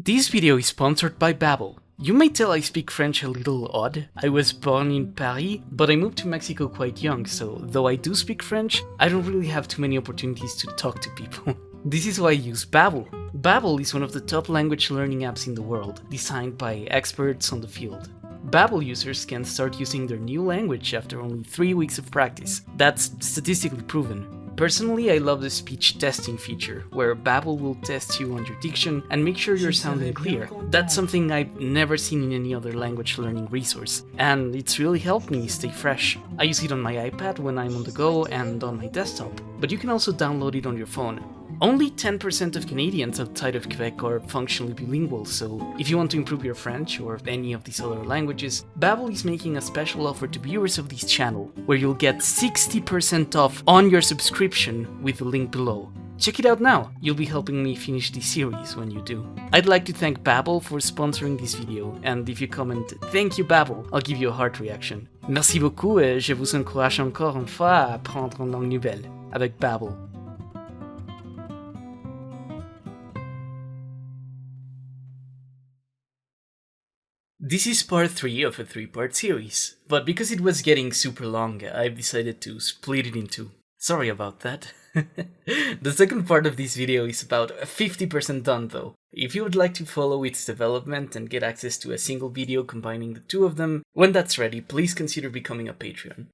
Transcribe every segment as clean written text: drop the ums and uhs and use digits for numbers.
This video is sponsored by Babbel. You may tell I speak French a little odd. I was born in Paris, but I moved to Mexico quite young, so though I do speak French, I don't really have too many opportunities to talk to people. This is why I use Babbel. Babbel is one of the top language learning apps in the world, designed by experts on the field. Babbel users can start using their new language after only 3 weeks of practice. That's statistically proven. Personally, I love the speech testing feature, where Babbel will test you on your diction and make sure you're sounding clear. That's something I've never seen in any other language learning resource, and it's really helped me stay fresh. I use it on my iPad when I'm on the go and on my desktop, but you can also download it on your phone. Only 10% of Canadians outside of Quebec are functionally bilingual, so if you want to improve your French or any of these other languages, Babbel is making a special offer to viewers of this channel, where you'll get 60% off on your subscription with the link below. Check it out now, you'll be helping me finish this series when you do. I'd like to thank Babbel for sponsoring this video, and if you comment "Thank you Babbel," I'll give you a heart reaction. Merci beaucoup et je vous encourage encore une fois à apprendre une langue nouvelle avec Babbel. This is part 3 of a 3-part series, but because it was getting super long, I've decided to split it in 2. Sorry about that. The second part of this video is about 50% done though. If you would like to follow its development and get access to a single video combining the two of them, when that's ready, please consider becoming a Patreon.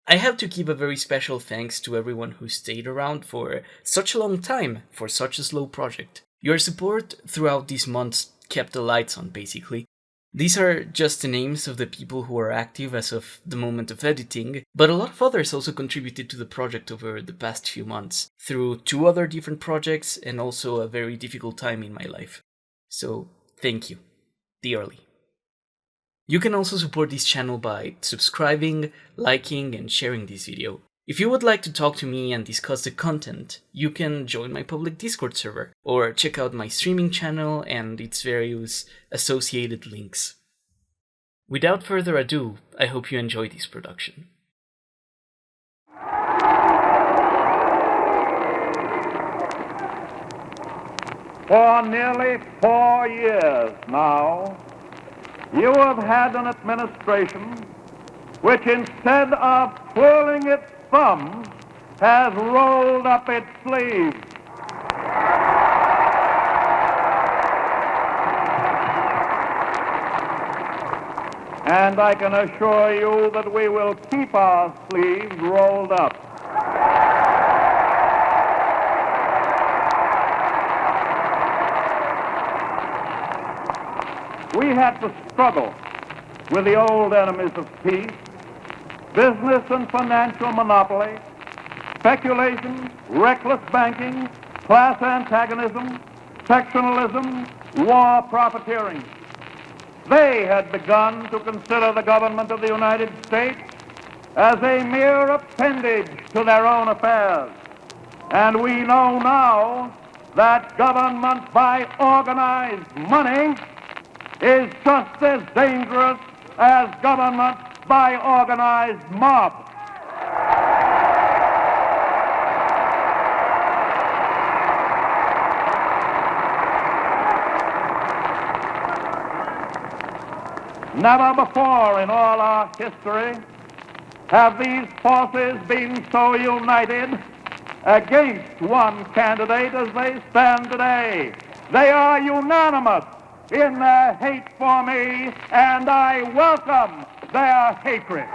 I have to give a very special thanks to everyone who stayed around for such a long time for such a slow project. Your support throughout these months kept the lights on, basically. These are just the names of the people who are active as of the moment of editing, but a lot of others also contributed to the project over the past few months, through 2 other different projects and also a very difficult time in my life. So, thank you, dearly. You can also support this channel by subscribing, liking, and sharing this video. If you would like to talk to me and discuss the content, you can join my public Discord server, or check out my streaming channel and its various associated links. Without further ado, I hope you enjoy this production. For nearly 4 years now, you have had an administration which, instead of twirling its thumbs, has rolled up its sleeves. And I can assure you that we will keep our sleeves rolled up. We had to struggle with the old enemies of peace: business and financial monopoly, speculation, reckless banking, class antagonism, sectionalism, war profiteering. They had begun to consider the government of the United States as a mere appendage to their own affairs. And we know now that government by organized money is just as dangerous as government by organized mob. Never before in all our history have these forces been so united against one candidate as they stand today. They are unanimous in their hate for me, and I welcome their hatred.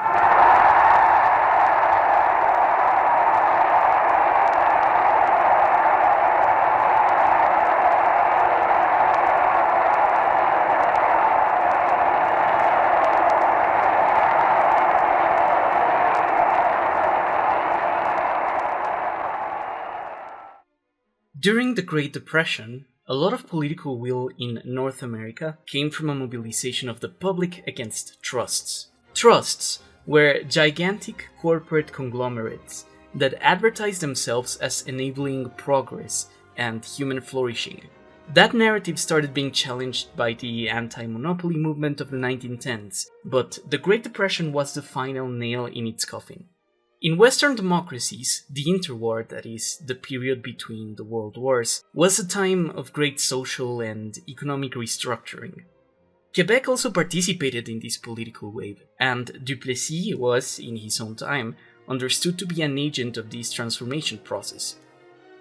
During the Great Depression, a lot of political will in North America came from a mobilization of the public against trusts. Trusts were gigantic corporate conglomerates that advertised themselves as enabling progress and human flourishing. That narrative started being challenged by the anti-monopoly movement of the 1910s, but the Great Depression was the final nail in its coffin. In Western democracies, the interwar, that is, the period between the world wars, was a time of great social and economic restructuring. Quebec also participated in this political wave, and Duplessis was, in his own time, understood to be an agent of this transformation process.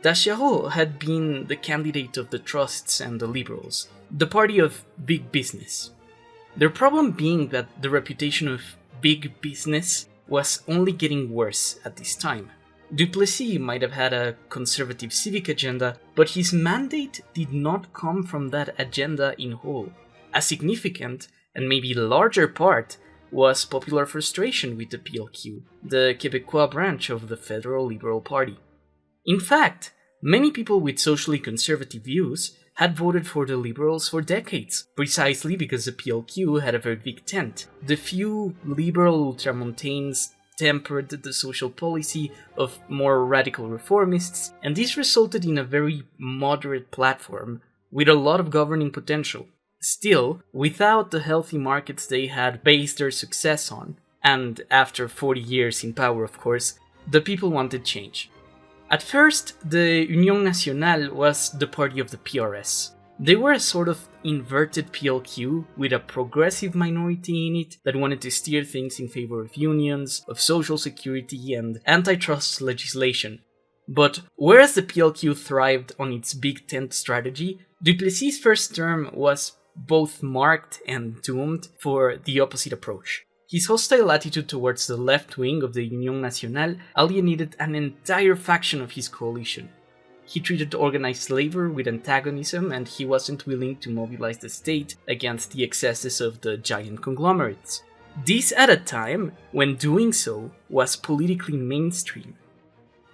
Taschereau had been the candidate of the Trusts and the Liberals, the party of big business. Their problem being that the reputation of big business was only getting worse at this time. Duplessis might have had a conservative civic agenda, but his mandate did not come from that agenda in whole. A significant, and maybe larger part, was popular frustration with the PLQ, the Québécois branch of the Federal Liberal Party. In fact, many people with socially conservative views had voted for the Liberals for decades, precisely because the PLQ had a very big tent. The few liberal ultramontanes tempered the social policy of more radical reformists, and this resulted in a very moderate platform with a lot of governing potential. Still, without the healthy markets they had based their success on, and after 40 years in power of course, the people wanted change. At first, the Union Nationale was the party of the PRS. They were a sort of inverted PLQ with a progressive minority in it that wanted to steer things in favor of unions, of social security, and antitrust legislation. But whereas the PLQ thrived on its big tent strategy, Duplessis' first term was both marked and doomed for the opposite approach. His hostile attitude towards the left wing of the Union Nationale alienated an entire faction of his coalition. He treated organized labor with antagonism, and he wasn't willing to mobilize the state against the excesses of the giant conglomerates. This at a time when doing so was politically mainstream.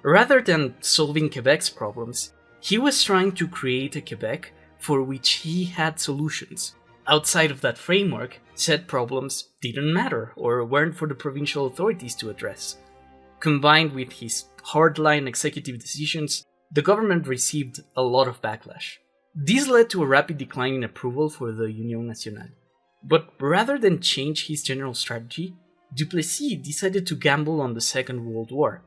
Rather than solving Quebec's problems, he was trying to create a Quebec for which he had solutions. Outside of that framework, said problems didn't matter or weren't for the provincial authorities to address. Combined with his hardline executive decisions, the government received a lot of backlash. This led to a rapid decline in approval for the Union Nationale. But rather than change his general strategy, Duplessis decided to gamble on the Second World War.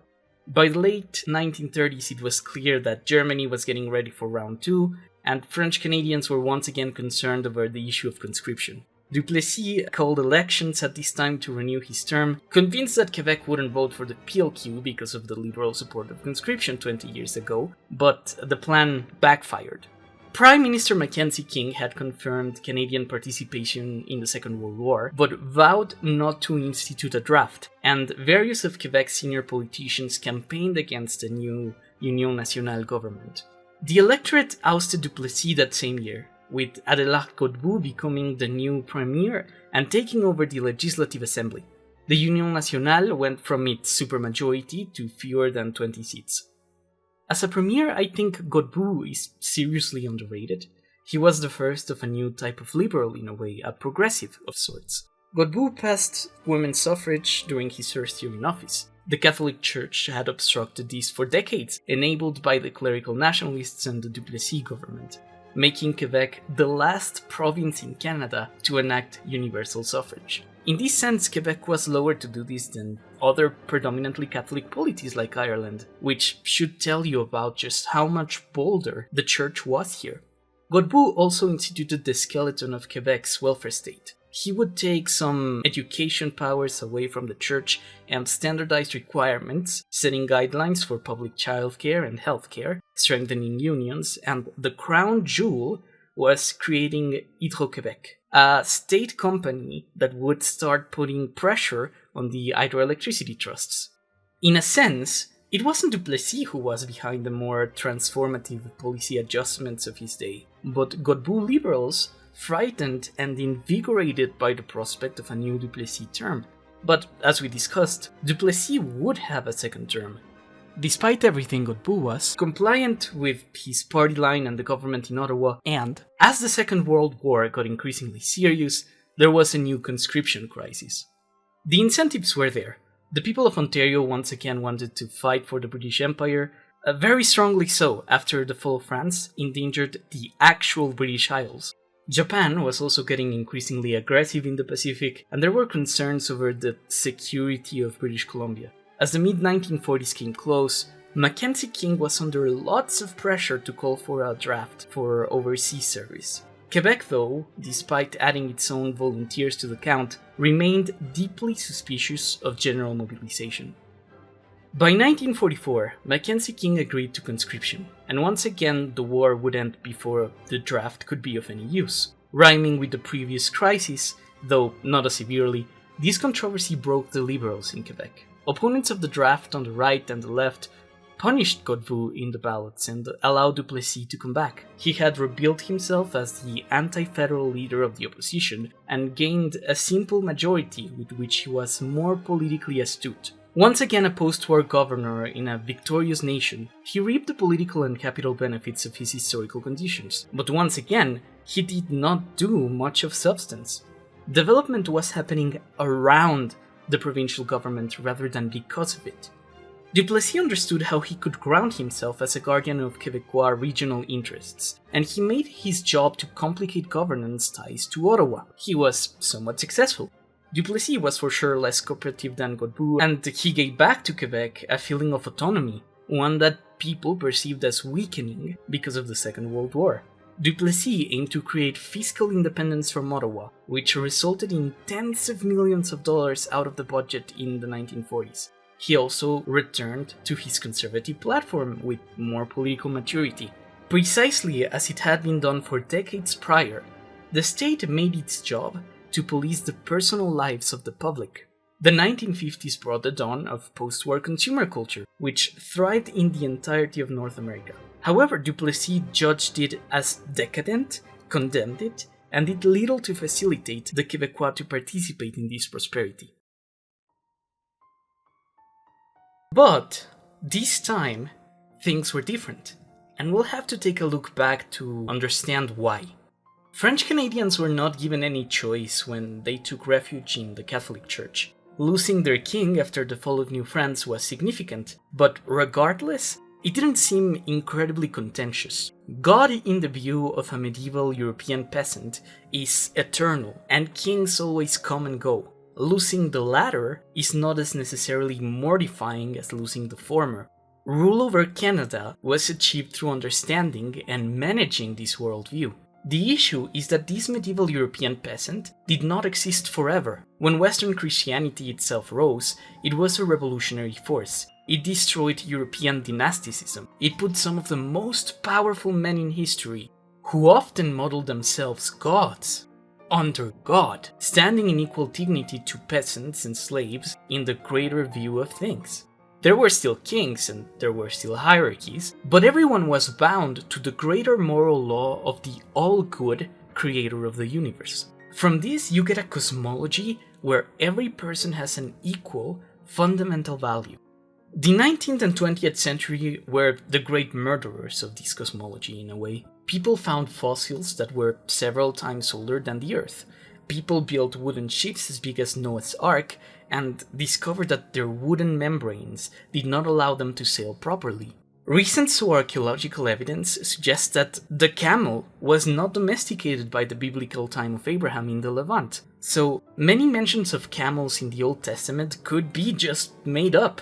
By the late 1930s, it was clear that Germany was getting ready for round 2, and French Canadians were once again concerned over the issue of conscription. Duplessis called elections at this time to renew his term, convinced that Quebec wouldn't vote for the PLQ because of the liberal support of conscription 20 years ago, but the plan backfired. Prime Minister Mackenzie King had confirmed Canadian participation in the Second World War, but vowed not to institute a draft, and various of Quebec's senior politicians campaigned against the new Union Nationale government. The electorate ousted Duplessis that same year, with Adélard Godbout becoming the new premier and taking over the Legislative Assembly. The Union Nationale went from its supermajority to fewer than 20 seats. As a premier, I think Godbout is seriously underrated. He was the first of a new type of liberal, in a way, a progressive of sorts. Godbout passed women's suffrage during his first year in office. The Catholic Church had obstructed this for decades, enabled by the clerical nationalists and the Duplessis government, making Quebec the last province in Canada to enact universal suffrage. In this sense, Quebec was lower to do this than other predominantly Catholic polities like Ireland, which should tell you about just how much bolder the Church was here. Godbout also instituted the skeleton of Quebec's welfare state. He would take some education powers away from the Church and standardize requirements, setting guidelines for public childcare and healthcare, strengthening unions, and the crown jewel was creating Hydro-Québec, a state company that would start putting pressure on the hydroelectricity trusts. In a sense, it wasn't Duplessis who was behind the more transformative policy adjustments of his day, but Godbout liberals, frightened and invigorated by the prospect of a new Duplessis term. But as we discussed, Duplessis would have a second term. Despite everything, Godbout was compliant with his party line and the government in Ottawa, and as the Second World War got increasingly serious, there was a new conscription crisis. The incentives were there. The people of Ontario once again wanted to fight for the British Empire, very strongly so after the fall of France endangered the actual British Isles. Japan was also getting increasingly aggressive in the Pacific, and there were concerns over the security of British Columbia. As the mid-1940s came close, Mackenzie King was under lots of pressure to call for a draft for overseas service. Quebec, though, despite adding its own volunteers to the count, remained deeply suspicious of general mobilization. By 1944, Mackenzie King agreed to conscription, and once again the war would end before the draft could be of any use. Rhyming with the previous crisis, though not as severely, this controversy broke the Liberals in Quebec. Opponents of the draft on the right and the left punished Godbout in the ballots and allowed Duplessis to come back. He had rebuilt himself as the anti-federal leader of the opposition and gained a simple majority with which he was more politically astute. Once again a post-war governor in a victorious nation, he reaped the political and capital benefits of his historical conditions. But once again, he did not do much of substance. Development was happening around the provincial government rather than because of it. Duplessis understood how he could ground himself as a guardian of Québécois regional interests, and he made his job to complicate governance ties to Ottawa. He was somewhat successful. Duplessis was for sure less cooperative than Godbout, and he gave back to Quebec a feeling of autonomy, one that people perceived as weakening because of the Second World War. Duplessis aimed to create fiscal independence from Ottawa, which resulted in tens of millions of dollars out of the budget in the 1940s. He also returned to his conservative platform with more political maturity. Precisely as it had been done for decades prior, the state made its job to police the personal lives of the public. The 1950s brought the dawn of post-war consumer culture, which thrived in the entirety of North America. However, Duplessis judged it as decadent, condemned it, and did little to facilitate the Québécois to participate in this prosperity. But this time, things were different, and we'll have to take a look back to understand why. French Canadians were not given any choice when they took refuge in the Catholic Church. Losing their king after the fall of New France was significant, but regardless, it didn't seem incredibly contentious. God, in the view of a medieval European peasant, is eternal, and kings always come and go. Losing the latter is not as necessarily mortifying as losing the former. Rule over Canada was achieved through understanding and managing this worldview. The issue is that this medieval European peasant did not exist forever. When Western Christianity itself rose, it was a revolutionary force. It destroyed European dynasticism. It put some of the most powerful men in history, who often modeled themselves gods, under God, standing in equal dignity to peasants and slaves in the greater view of things. There were still kings and there were still hierarchies, but everyone was bound to the greater moral law of the all-good creator of the universe. From this, you get a cosmology where every person has an equal, fundamental value. The 19th and 20th century were the great murderers of this cosmology in a way. People found fossils that were several times older than the Earth. People built wooden ships as big as Noah's Ark and discovered that their wooden membranes did not allow them to sail properly. Recent zooarchaeological evidence suggests that the camel was not domesticated by the biblical time of Abraham in the Levant, so many mentions of camels in the Old Testament could be just made up.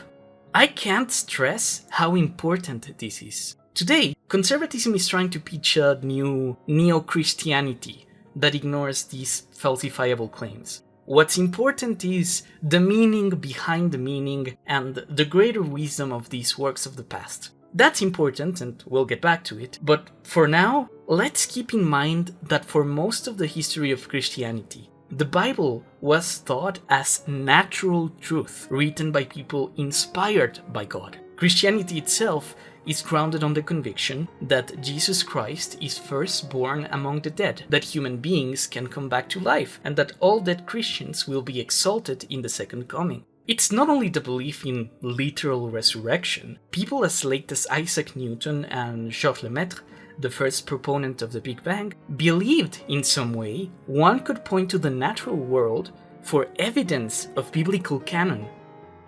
I can't stress how important this is. Today, conservatism is trying to pitch a new neo-Christianity that ignores these falsifiable claims. What's important is the meaning behind the meaning and the greater wisdom of these works of the past. That's important, and we'll get back to it, but for now, let's keep in mind that for most of the history of Christianity, the Bible was thought as natural truth, written by people inspired by God. Christianity itself is grounded on the conviction that Jesus Christ is first born among the dead, that human beings can come back to life, and that all dead Christians will be exalted in the second coming. It's not only the belief in literal resurrection. People as late as Isaac Newton and Georges Lemaitre, the first proponent of the Big Bang, believed in some way one could point to the natural world for evidence of biblical canon.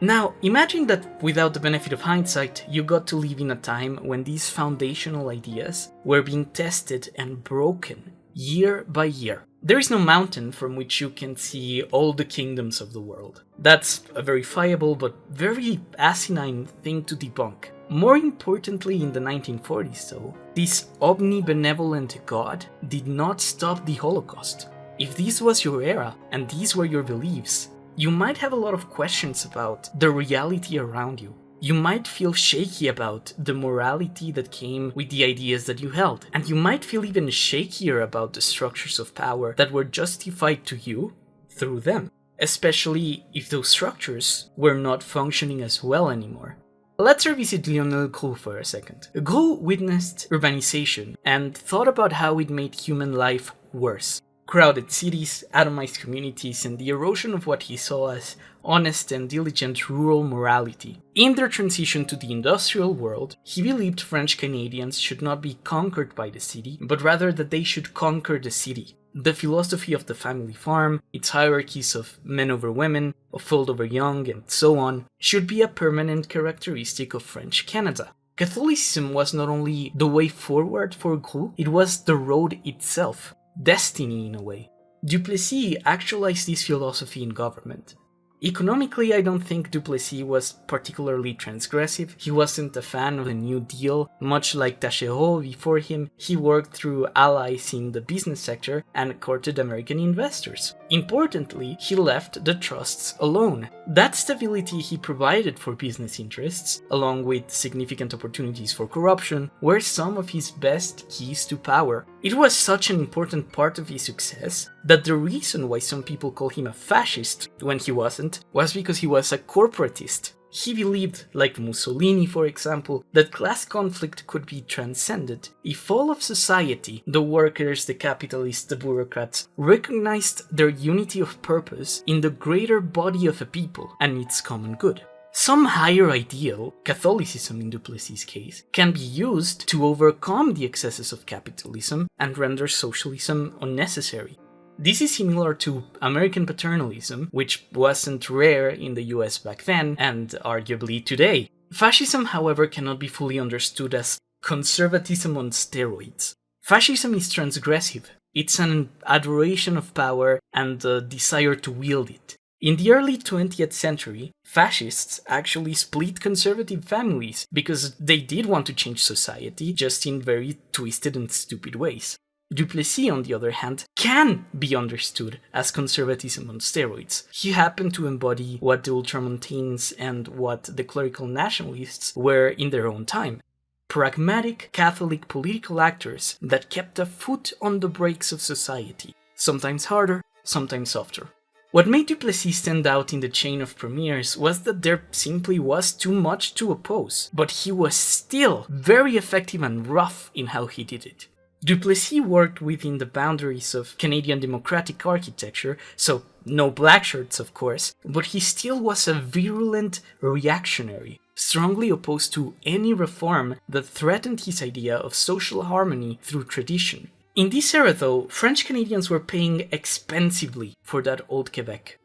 Now, imagine that without the benefit of hindsight, you got to live in a time when these foundational ideas were being tested and broken year by year. There is no mountain from which you can see all the kingdoms of the world. That's a verifiable but very asinine thing to debunk. More importantly, in the 1940s though, this omnibenevolent God did not stop the Holocaust. If this was your era and these were your beliefs, you might have a lot of questions about the reality around you. You might feel shaky about the morality that came with the ideas that you held, and you might feel even shakier about the structures of power that were justified to you through them, especially if those structures were not functioning as well anymore. Let's revisit Lionel Gros for a second. Gros witnessed urbanization and thought about how it made human life worse. Crowded cities, atomized communities, and the erosion of what he saw as honest and diligent rural morality. In their transition to the industrial world, he believed French Canadians should not be conquered by the city, but rather that they should conquer the city. The philosophy of the family farm, its hierarchies of men over women, of old over young, and so on, should be a permanent characteristic of French Canada. Catholicism was not only the way forward for Gros, it was the road itself. Destiny in a way. Duplessis actualized this philosophy in government. Economically, I don't think Duplessis was particularly transgressive. He wasn't a fan of the New Deal. Much like Taschereau before him, he worked through allies in the business sector and courted American investors. Importantly, he left the trusts alone. That stability he provided for business interests, along with significant opportunities for corruption, were some of his best keys to power. It was such an important part of his success that the reason why some people call him a fascist when he wasn't was because he was a corporatist. He believed, like Mussolini for example, that class conflict could be transcended if all of society, the workers, the capitalists, the bureaucrats, recognized their unity of purpose in the greater body of a people and its common good. Some higher ideal, Catholicism in Duplessis' case, can be used to overcome the excesses of capitalism and render socialism unnecessary. This is similar to American paternalism, which wasn't rare in the US back then, and arguably today. Fascism, however, cannot be fully understood as conservatism on steroids. Fascism is transgressive. It's an adoration of power and the desire to wield it. In the early 20th century, fascists actually split conservative families because they did want to change society, just in very twisted and stupid ways. Duplessis, on the other hand, can be understood as conservatism on steroids. He happened to embody what the ultramontanes and what the clerical nationalists were in their own time. Pragmatic Catholic political actors that kept a foot on the brakes of society, sometimes harder, sometimes softer. What made Duplessis stand out in the chain of premiers was that there simply was too much to oppose, but he was still very effective and rough in how he did it. Duplessis worked within the boundaries of Canadian democratic architecture, so no black shirts of course, but he still was a virulent reactionary, strongly opposed to any reform that threatened his idea of social harmony through tradition. In this era though, French Canadians were paying expensively for that old Quebec.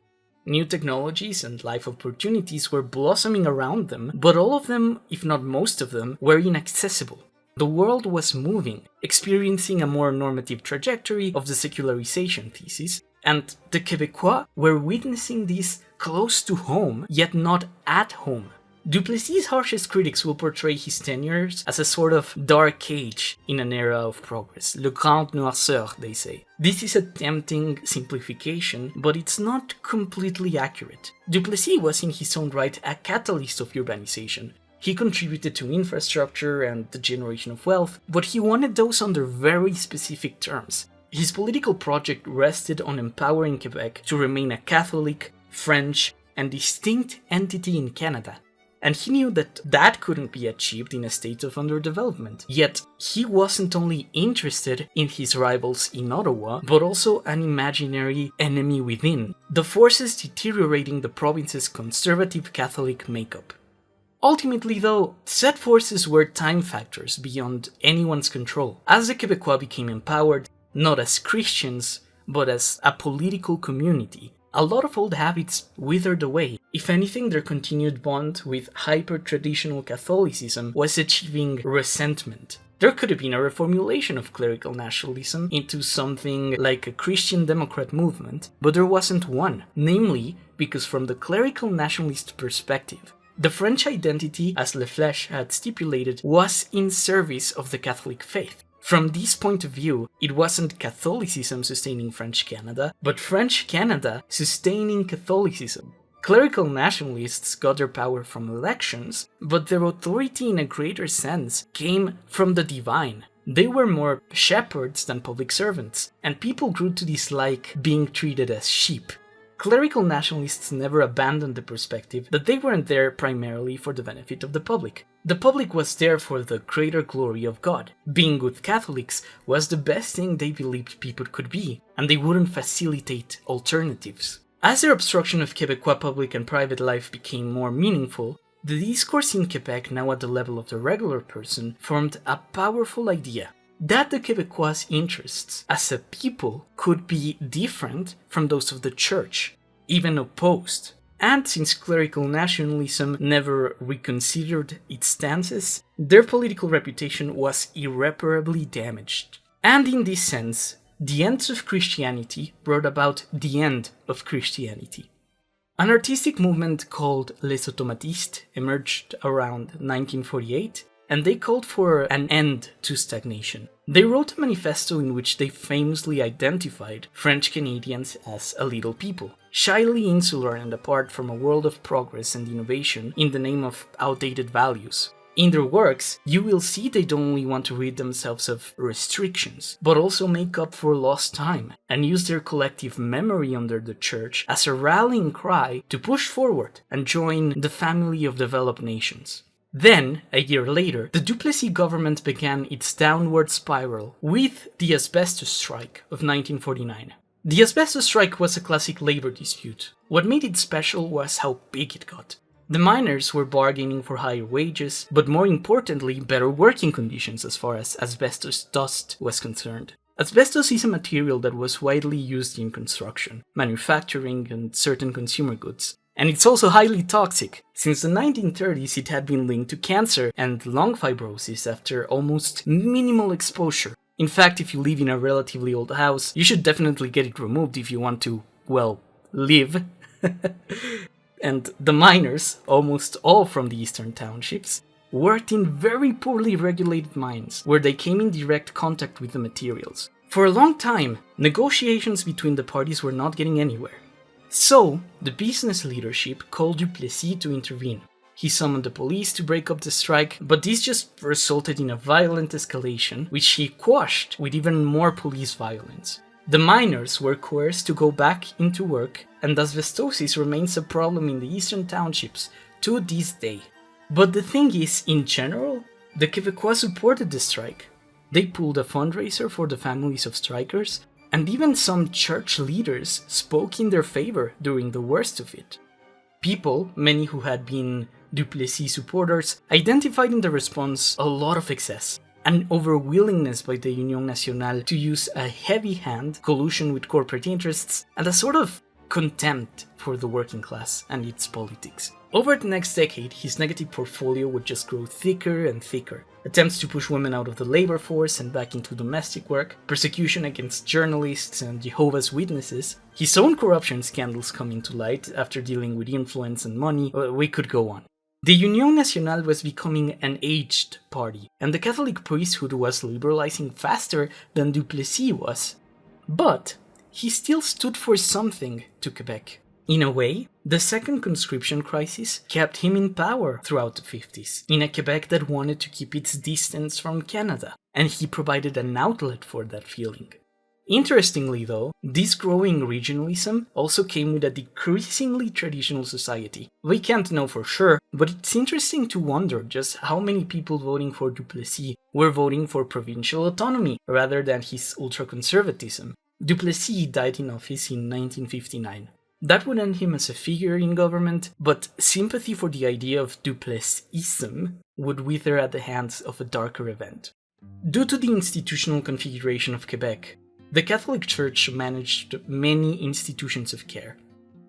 New technologies and life opportunities were blossoming around them, but all of them, if not most of them, were inaccessible. The world was moving, experiencing a more normative trajectory of the secularization thesis, and the Québécois were witnessing this close to home, yet not at home. Duplessis' harshest critics will portray his tenures as a sort of dark age in an era of progress. Le grand noirceur, they say. This is a tempting simplification, but it's not completely accurate. Duplessis was in his own right a catalyst of urbanization. He contributed to infrastructure and the generation of wealth, but he wanted those under very specific terms. His political project rested on empowering Quebec to remain a Catholic, French, and distinct entity in Canada. And he knew that that couldn't be achieved in a state of underdevelopment. Yet, he wasn't only interested in his rivals in Ottawa, but also an imaginary enemy within, the forces deteriorating the province's conservative Catholic makeup. Ultimately though, said forces were time factors beyond anyone's control, as the Québécois became empowered, not as Christians, but as a political community. A lot of old habits withered away. If anything, their continued bond with hyper-traditional Catholicism was achieving resentment. There could have been a reformulation of clerical nationalism into something like a Christian Democrat movement, but there wasn't one, namely because from the clerical nationalist perspective, the French identity, as Le Flèche had stipulated, was in service of the Catholic faith. From this point of view, it wasn't Catholicism sustaining French Canada, but French Canada sustaining Catholicism. Clerical nationalists got their power from elections, but their authority in a greater sense came from the divine. They were more shepherds than public servants, and people grew to dislike being treated as sheep. Clerical nationalists never abandoned the perspective that they weren't there primarily for the benefit of the public. The public was there for the greater glory of God. Being good Catholics was the best thing they believed people could be, and they wouldn't facilitate alternatives. As their obstruction of Québécois public and private life became more meaningful, the discourse in Quebec, now at the level of the regular person, formed a powerful idea that the Québécois' interests as a people could be different from those of the church, even opposed. And since clerical nationalism never reconsidered its stances, their political reputation was irreparably damaged. And in this sense, the ends of Christianity brought about the end of Christianity. An artistic movement called Les Automatistes emerged around 1948, and they called for an end to stagnation. They wrote a manifesto in which they famously identified French Canadians as a little people, shyly insular and apart from a world of progress and innovation in the name of outdated values. In their works, you will see they don't only want to rid themselves of restrictions, but also make up for lost time and use their collective memory under the church as a rallying cry to push forward and join the family of developed nations. Then, a year later, the Duplessis government began its downward spiral with the asbestos strike of 1949. The asbestos strike was a classic labor dispute. What made it special was how big it got. The miners were bargaining for higher wages, but more importantly, better working conditions as far as asbestos dust was concerned. Asbestos is a material that was widely used in construction, manufacturing, and certain consumer goods. And it's also highly toxic. Since the 1930s, it had been linked to cancer and lung fibrosis after almost minimal exposure. In fact, if you live in a relatively old house, you should definitely get it removed if you want to, well, live. And the miners, almost all from the eastern townships, worked in very poorly regulated mines, where they came in direct contact with the materials. For a long time, negotiations between the parties were not getting anywhere. So, the business leadership called Duplessis to intervene. He summoned the police to break up the strike, but this just resulted in a violent escalation, which he quashed with even more police violence. The miners were coerced to go back into work, and asbestosis remains a problem in the eastern townships to this day. But the thing is, in general, the Québécois supported the strike. They pulled a fundraiser for the families of strikers, and even some church leaders spoke in their favor during the worst of it. People, many who had been Duplessis supporters, identified in the response a lot of excess. An overwillingness by the Union Nationale to use a heavy hand, collusion with corporate interests, and a sort of contempt for the working class and its politics. Over the next decade, his negative portfolio would just grow thicker and thicker. Attempts to push women out of the labor force and back into domestic work, persecution against journalists and Jehovah's Witnesses, his own corruption scandals coming to light after dealing with influence and money, we could go on. The Union Nationale was becoming an aged party, and the Catholic priesthood was liberalizing faster than Duplessis was. But he still stood for something to Quebec. In a way, the second conscription crisis kept him in power throughout the 50s, in a Quebec that wanted to keep its distance from Canada, and he provided an outlet for that feeling. Interestingly though, this growing regionalism also came with a decreasingly traditional society. We can't know for sure, but it's interesting to wonder just how many people voting for Duplessis were voting for provincial autonomy rather than his ultra-conservatism. Duplessis died in office in 1959. That would end him as a figure in government, but sympathy for the idea of Duplessism would wither at the hands of a darker event. Due to the institutional configuration of Quebec, the Catholic Church managed many institutions of care.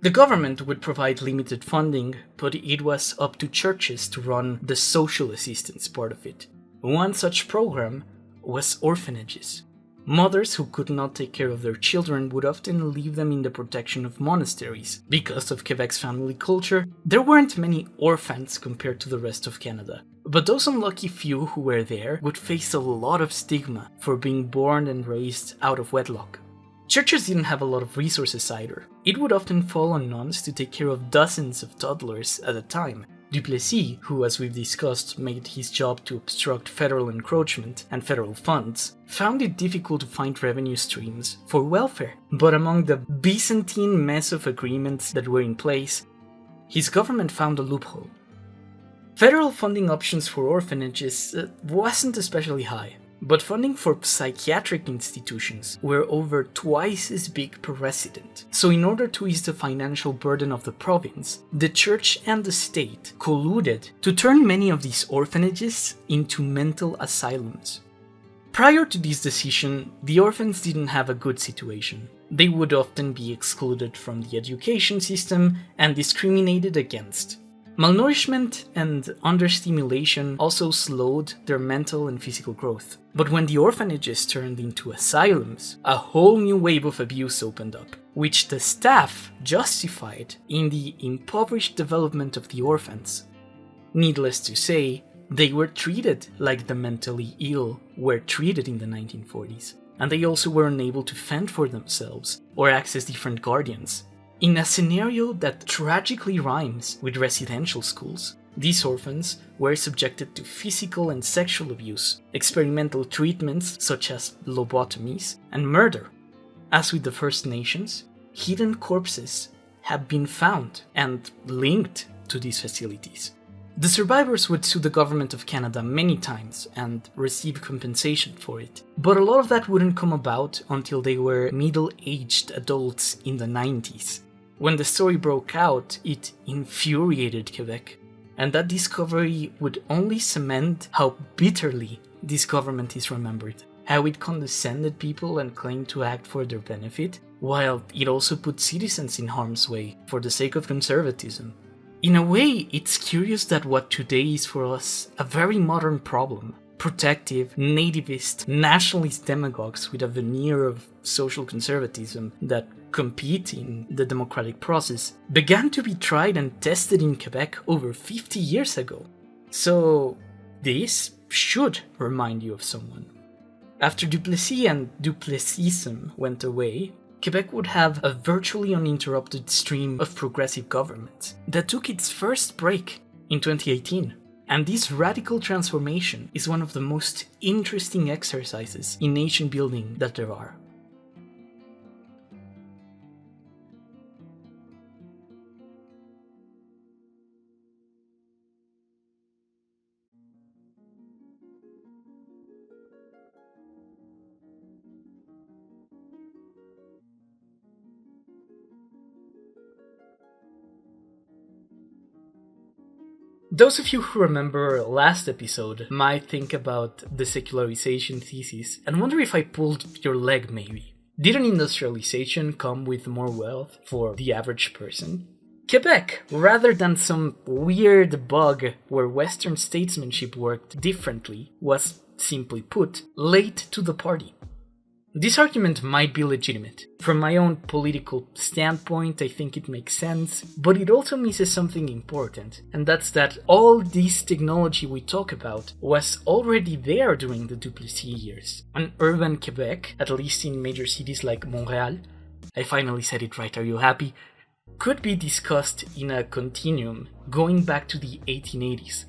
The government would provide limited funding, but it was up to churches to run the social assistance part of it. One such program was orphanages. Mothers who could not take care of their children would often leave them in the protection of monasteries. Because of Quebec's family culture, there weren't many orphans compared to the rest of Canada. But those unlucky few who were there would face a lot of stigma for being born and raised out of wedlock. Churches didn't have a lot of resources either. It would often fall on nuns to take care of dozens of toddlers at a time. Duplessis, who as we've discussed made his job to obstruct federal encroachment and federal funds, found it difficult to find revenue streams for welfare. But among the Byzantine mess of agreements that were in place, his government found a loophole. Federal funding options for orphanages wasn't especially high, but funding for psychiatric institutions were over twice as big per resident. So in order to ease the financial burden of the province, the church and the state colluded to turn many of these orphanages into mental asylums. Prior to this decision, the orphans didn't have a good situation. They would often be excluded from the education system and discriminated against. Malnourishment and understimulation also slowed their mental and physical growth. But when the orphanages turned into asylums, a whole new wave of abuse opened up, which the staff justified in the impoverished development of the orphans. Needless to say, they were treated like the mentally ill were treated in the 1940s, and they also were unable to fend for themselves or access different guardians. In a scenario that tragically rhymes with residential schools, these orphans were subjected to physical and sexual abuse, experimental treatments such as lobotomies, and murder. As with the First Nations, hidden corpses have been found and linked to these facilities. The survivors would sue the government of Canada many times and receive compensation for it, but a lot of that wouldn't come about until they were middle-aged adults in the 90s. When the story broke out, it infuriated Quebec, and that discovery would only cement how bitterly this government is remembered, how it condescended people and claimed to act for their benefit, while it also put citizens in harm's way for the sake of conservatism. In a way, it's curious that what today is for us a very modern problem, protective, nativist, nationalist demagogues with a veneer of social conservatism that compete in the democratic process, began to be tried and tested in Quebec over 50 years ago. So this should remind you of someone. After Duplessis and Duplessism went away, Quebec would have a virtually uninterrupted stream of progressive government that took its first break in 2018. And this radical transformation is one of the most interesting exercises in nation building that there are. Those of you who remember last episode might think about the secularization thesis and wonder if I pulled your leg maybe. Didn't industrialization come with more wealth for the average person? Quebec, rather than some weird bug where Western statesmanship worked differently, was, simply put, late to the party. This argument might be legitimate. From my own political standpoint, I think it makes sense, but it also misses something important, and that's that all this technology we talk about was already there during the Duplessis years. An urban Quebec, at least in major cities like Montreal, I finally said it right, are you happy? Could be discussed in a continuum going back to the 1880s.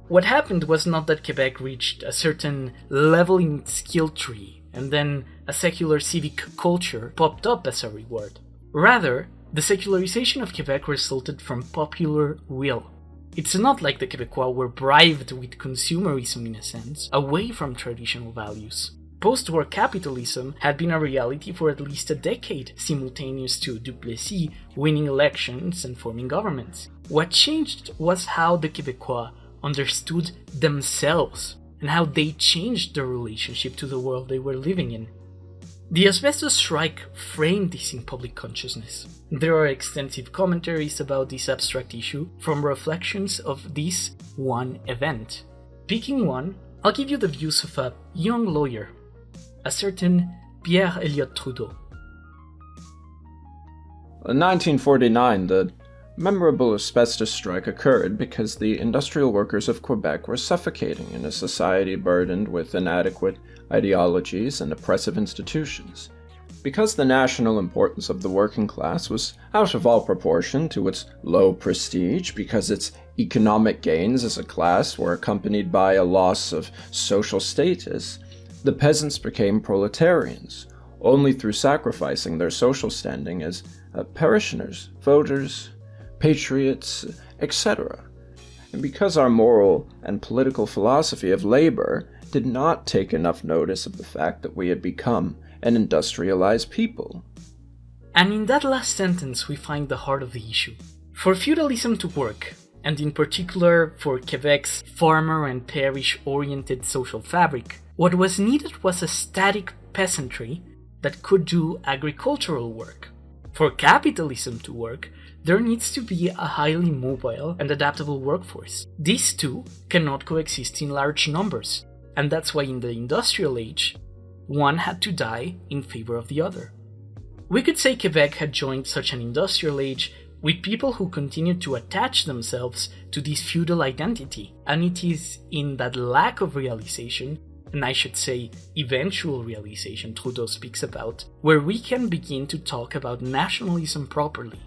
What happened was not that Quebec reached a certain level in its skill tree, and then a secular civic culture popped up as a reward. Rather, the secularization of Quebec resulted from popular will. It's not like the Québécois were bribed with consumerism in a sense, away from traditional values. Post-war capitalism had been a reality for at least a decade, simultaneous to Duplessis winning elections and forming governments. What changed was how the Québécois understood themselves and how they changed their relationship to the world they were living in. The asbestos strike framed this in public consciousness. There are extensive commentaries about this abstract issue from reflections of this one event. Picking one, I'll give you the views of a young lawyer, a certain Pierre Elliott Trudeau. In 1949, the memorable asbestos strike occurred because the industrial workers of Quebec were suffocating in a society burdened with inadequate ideologies and oppressive institutions. Because the national importance of the working class was out of all proportion to its low prestige, because its economic gains as a class were accompanied by a loss of social status, the peasants became proletarians, only through sacrificing their social standing as parishioners, voters, patriots, etc. And because our moral and political philosophy of labor did not take enough notice of the fact that we had become an industrialized people. And in that last sentence we find the heart of the issue. For feudalism to work, and in particular for Quebec's farmer and parish-oriented social fabric, what was needed was a static peasantry that could do agricultural work. For capitalism to work, there needs to be a highly mobile and adaptable workforce. These two cannot coexist in large numbers, and that's why in the industrial age, one had to die in favor of the other. We could say Quebec had joined such an industrial age with people who continued to attach themselves to this feudal identity, and it is in that lack of realization, and I should say eventual realization Trudeau speaks about, where we can begin to talk about nationalism properly.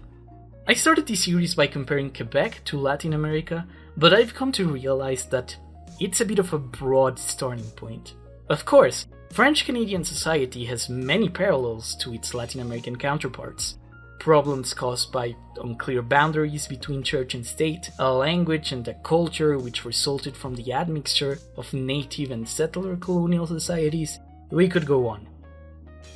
I started this series by comparing Quebec to Latin America, but I've come to realize that it's a bit of a broad starting point. Of course, French-Canadian society has many parallels to its Latin American counterparts. Problems caused by unclear boundaries between church and state, a language and a culture which resulted from the admixture of native and settler colonial societies. We could go on.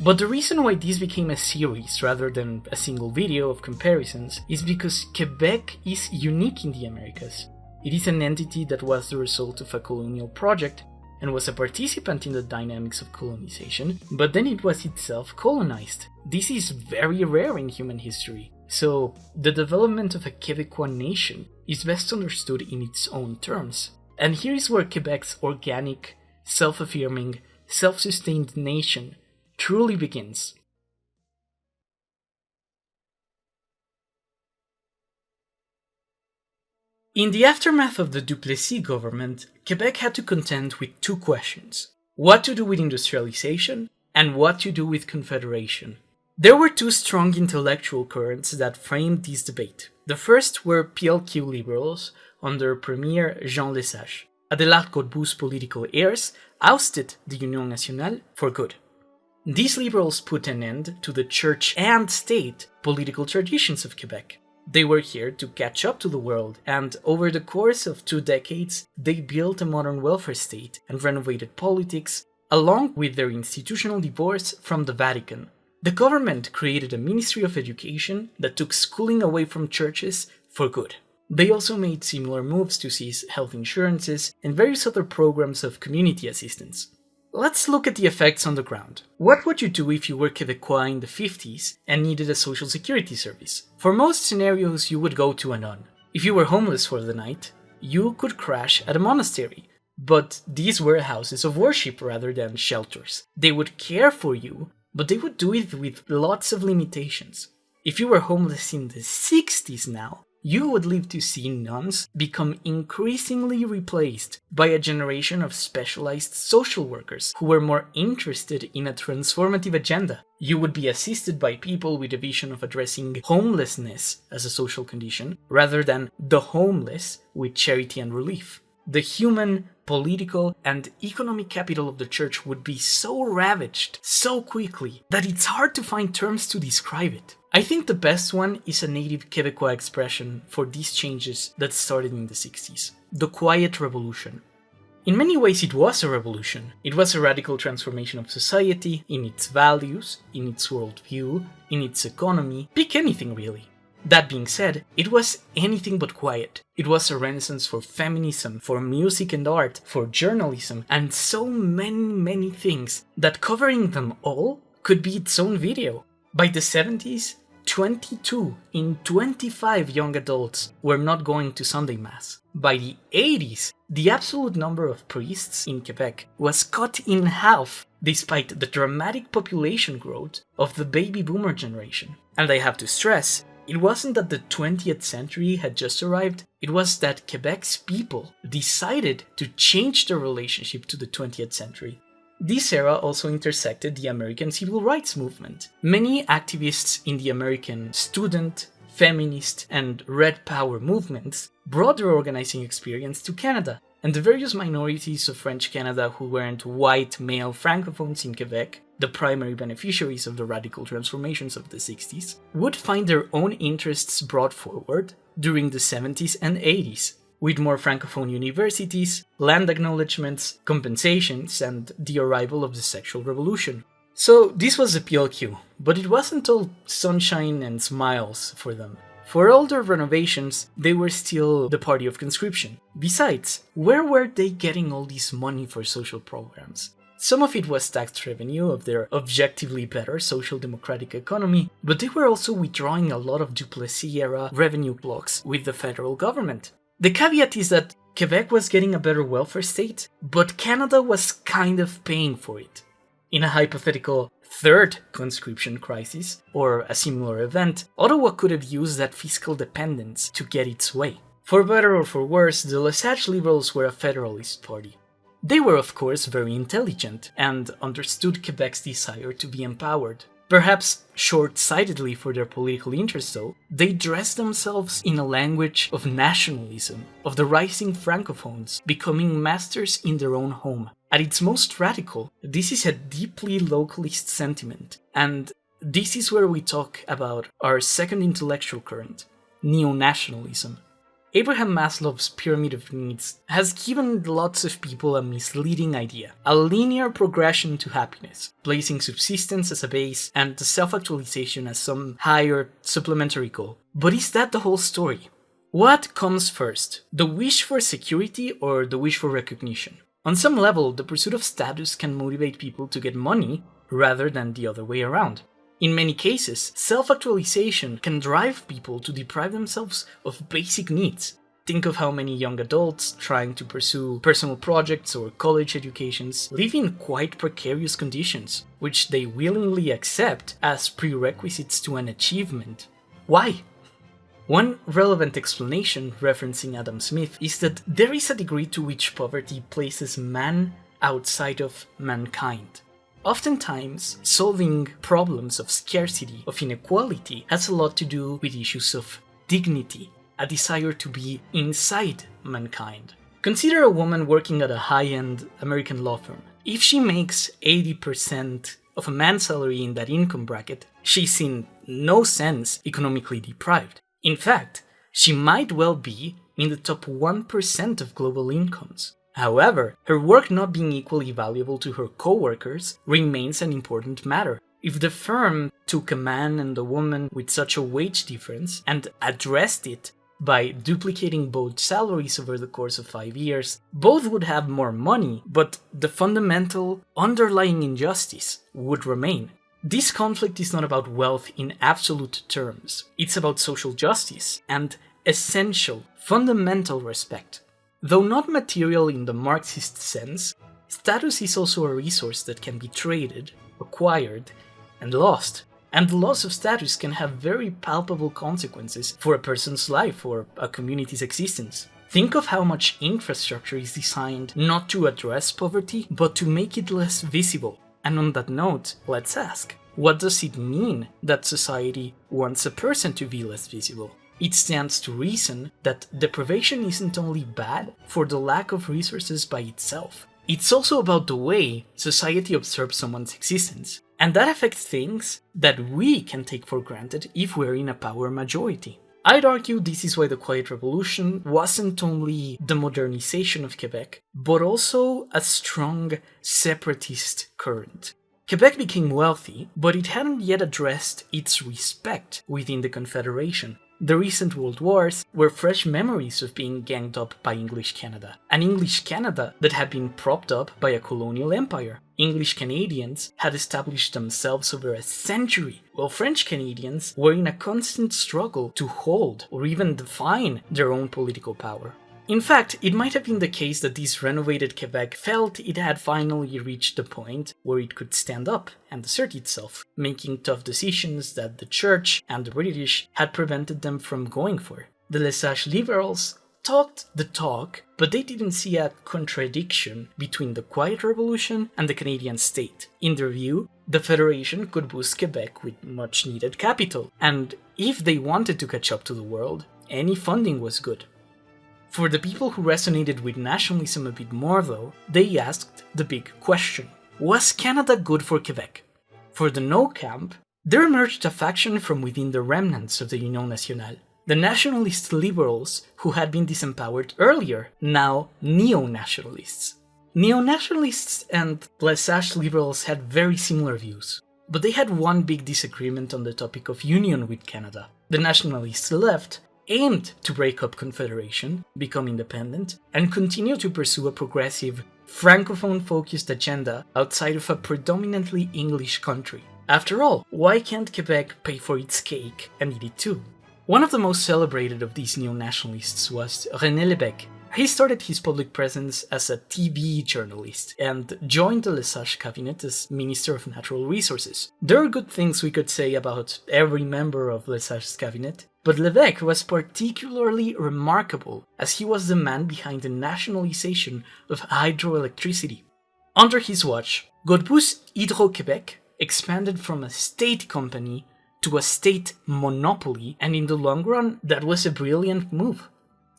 But the reason why this became a series rather than a single video of comparisons is because Quebec is unique in the Americas. It is an entity that was the result of a colonial project and was a participant in the dynamics of colonization, but then it was itself colonized. This is very rare in human history, so the development of a Québécois nation is best understood in its own terms. And here is where Quebec's organic, self-affirming, self-sustained nation truly begins. In the aftermath of the Duplessis government, Quebec had to contend with two questions: what to do with industrialization and what to do with Confederation. There were two strong intellectual currents that framed this debate. The first were PLQ liberals under Premier Jean Lesage. Adélard Godbout's political heirs ousted the Union Nationale for good. These liberals put an end to the church and state political traditions of Quebec. They were here to catch up to the world, and over the course of 2 decades, they built a modern welfare state and renovated politics, along with their institutional divorce from the Vatican. The government created a Ministry of Education that took schooling away from churches for good. They also made similar moves to seize health insurances and various other programs of community assistance. Let's look at the effects on the ground. What would you do if you were Québécois in the 50s and needed a social security service? For most scenarios, you would go to a nun. If you were homeless for the night, you could crash at a monastery. But these were houses of worship rather than shelters. They would care for you, but they would do it with lots of limitations. If you were homeless in the 60s now, you would live to see nuns become increasingly replaced by a generation of specialized social workers who were more interested in a transformative agenda. You would be assisted by people with a vision of addressing homelessness as a social condition, rather than the homeless with charity and relief. The human, political, and economic capital of the church would be so ravaged so quickly that it's hard to find terms to describe it. I think the best one is a native Québécois expression for these changes that started in the 60s. The Quiet Revolution. In many ways it was a revolution. It was a radical transformation of society, in its values, in its worldview, in its economy, pick anything really. That being said, it was anything but quiet. It was a renaissance for feminism, for music and art, for journalism, and so many things that covering them all could be its own video. By the 70s, 22 in 25 young adults were not going to Sunday Mass. By the 80s, the absolute number of priests in Quebec was cut in half despite the dramatic population growth of the baby boomer generation. And I have to stress, it wasn't that the 20th century had just arrived, it was that Quebec's people decided to change their relationship to the 20th century. This era also intersected the American civil rights movement. Many activists in the American student, feminist, and Red Power movements brought their organizing experience to Canada, and the various minorities of French Canada who weren't white male francophones in Quebec, the primary beneficiaries of the radical transformations of the 60s, would find their own interests brought forward during the 70s and 80s. With more francophone universities, land acknowledgements, compensations, and the arrival of the sexual revolution. So this was the PLQ, but it wasn't all sunshine and smiles for them. For all their renovations, they were still the party of conscription. Besides, where were they getting all this money for social programs? Some of it was tax revenue of their objectively better social democratic economy, but they were also withdrawing a lot of Duplessis-era revenue blocks with the federal government. The caveat is that Quebec was getting a better welfare state, but Canada was kind of paying for it. In a hypothetical third conscription crisis, or a similar event, Ottawa could have used that fiscal dependence to get its way. For better or for worse, the Lesage Liberals were a federalist party. They were of course very intelligent and understood Quebec's desire to be empowered. Perhaps short-sightedly for their political interests though, they dressed themselves in a language of nationalism, of the rising francophones becoming masters in their own home. At its most radical, this is a deeply localist sentiment, and this is where we talk about our second intellectual current, neo-nationalism. Abraham Maslow's pyramid of needs has given lots of people a misleading idea, a linear progression to happiness, placing subsistence as a base and the self-actualization as some higher supplementary goal. But is that the whole story? What comes first, the wish for security or the wish for recognition? On some level, the pursuit of status can motivate people to get money rather than the other way around. In many cases, self-actualization can drive people to deprive themselves of basic needs. Think of how many young adults trying to pursue personal projects or college educations live in quite precarious conditions, which they willingly accept as prerequisites to an achievement. Why? One relevant explanation, referencing Adam Smith, is that there is a degree to which poverty places man outside of mankind. Oftentimes, solving problems of scarcity, of inequality, has a lot to do with issues of dignity, a desire to be inside mankind. Consider a woman working at a high-end American law firm. If she makes 80% of a man's salary in that income bracket, she's in no sense economically deprived. In fact, she might well be in the top 1% of global incomes. However, her work not being equally valuable to her co-workers remains an important matter. If the firm took a man and a woman with such a wage difference and addressed it by duplicating both salaries over the course of 5 years, both would have more money, but the fundamental underlying injustice would remain. This conflict is not about wealth in absolute terms. It's about social justice and essential, fundamental respect. Though not material in the Marxist sense, status is also a resource that can be traded, acquired, and lost. And the loss of status can have very palpable consequences for a person's life or a community's existence. Think of how much infrastructure is designed not to address poverty, but to make it less visible. And on that note, let's ask, what does it mean that society wants a person to be less visible? It stands to reason that deprivation isn't only bad for the lack of resources by itself. It's also about the way society observes someone's existence, and that affects things that we can take for granted if we're in a power majority. I'd argue this is why the Quiet Revolution wasn't only the modernization of Quebec, but also a strong separatist current. Quebec became wealthy, but it hadn't yet addressed its respect within the Confederation. The recent World Wars were fresh memories of being ganged up by English Canada, an English Canada that had been propped up by a colonial empire. English Canadians had established themselves over a century, while French Canadians were in a constant struggle to hold or even define their own political power. In fact, it might have been the case that this renovated Quebec felt it had finally reached the point where it could stand up and assert itself, making tough decisions that the Church and the British had prevented them from going for. The Lesage liberals talked the talk, but they didn't see a contradiction between the Quiet Revolution and the Canadian state. In their view, the Federation could boost Quebec with much needed capital, and if they wanted to catch up to the world, any funding was good. For the people who resonated with nationalism a bit more though, they asked the big question: was Canada good for Quebec? For the no camp, there emerged a faction from within the remnants of the Union Nationale. The nationalist liberals who had been disempowered earlier, now neo-nationalists. Neo-nationalists and Lesage liberals had very similar views, but they had one big disagreement on the topic of union with Canada. The nationalist left aimed to break up Confederation, become independent, and continue to pursue a progressive, francophone-focused agenda outside of a predominantly English country. After all, why can't Quebec pay for its cake and eat it too? One of the most celebrated of these neo-nationalists was René Lévesque. He started his public presence as a TV journalist and joined the Lesage cabinet as Minister of Natural Resources. There are good things we could say about every member of Lesage's cabinet, but Lévesque was particularly remarkable as he was the man behind the nationalization of hydroelectricity. Under his watch, Godbout's Hydro-Québec expanded from a state company to a state monopoly, and in the long run, that was a brilliant move.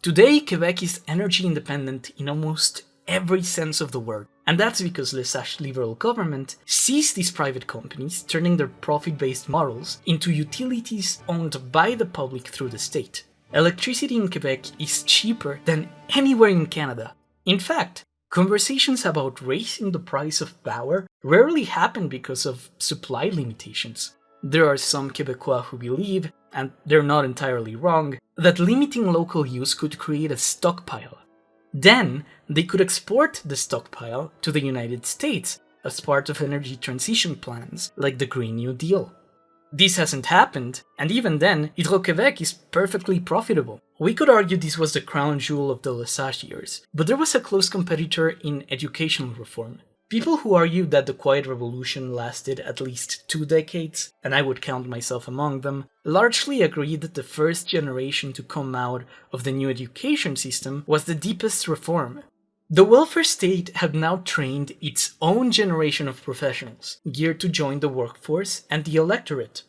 Today, Quebec is energy independent in almost every sense of the word, and that's because Lesage liberal government sees these private companies turning their profit-based models into utilities owned by the public through the state. Electricity in Quebec is cheaper than anywhere in Canada. In fact, conversations about raising the price of power rarely happen because of supply limitations. There are some Québécois who believe, and they're not entirely wrong, that limiting local use could create a stockpile. Then, they could export the stockpile to the United States as part of energy transition plans like the Green New Deal. This hasn't happened, and even then, Hydro-Québec is perfectly profitable. We could argue this was the crown jewel of the Lesage years, but there was a close competitor in educational reform. People who argue that the Quiet Revolution lasted at least 2 decades, and I would count myself among them, largely agree that the first generation to come out of the new education system was the deepest reform. The welfare state had now trained its own generation of professionals, geared to join the workforce and the electorate.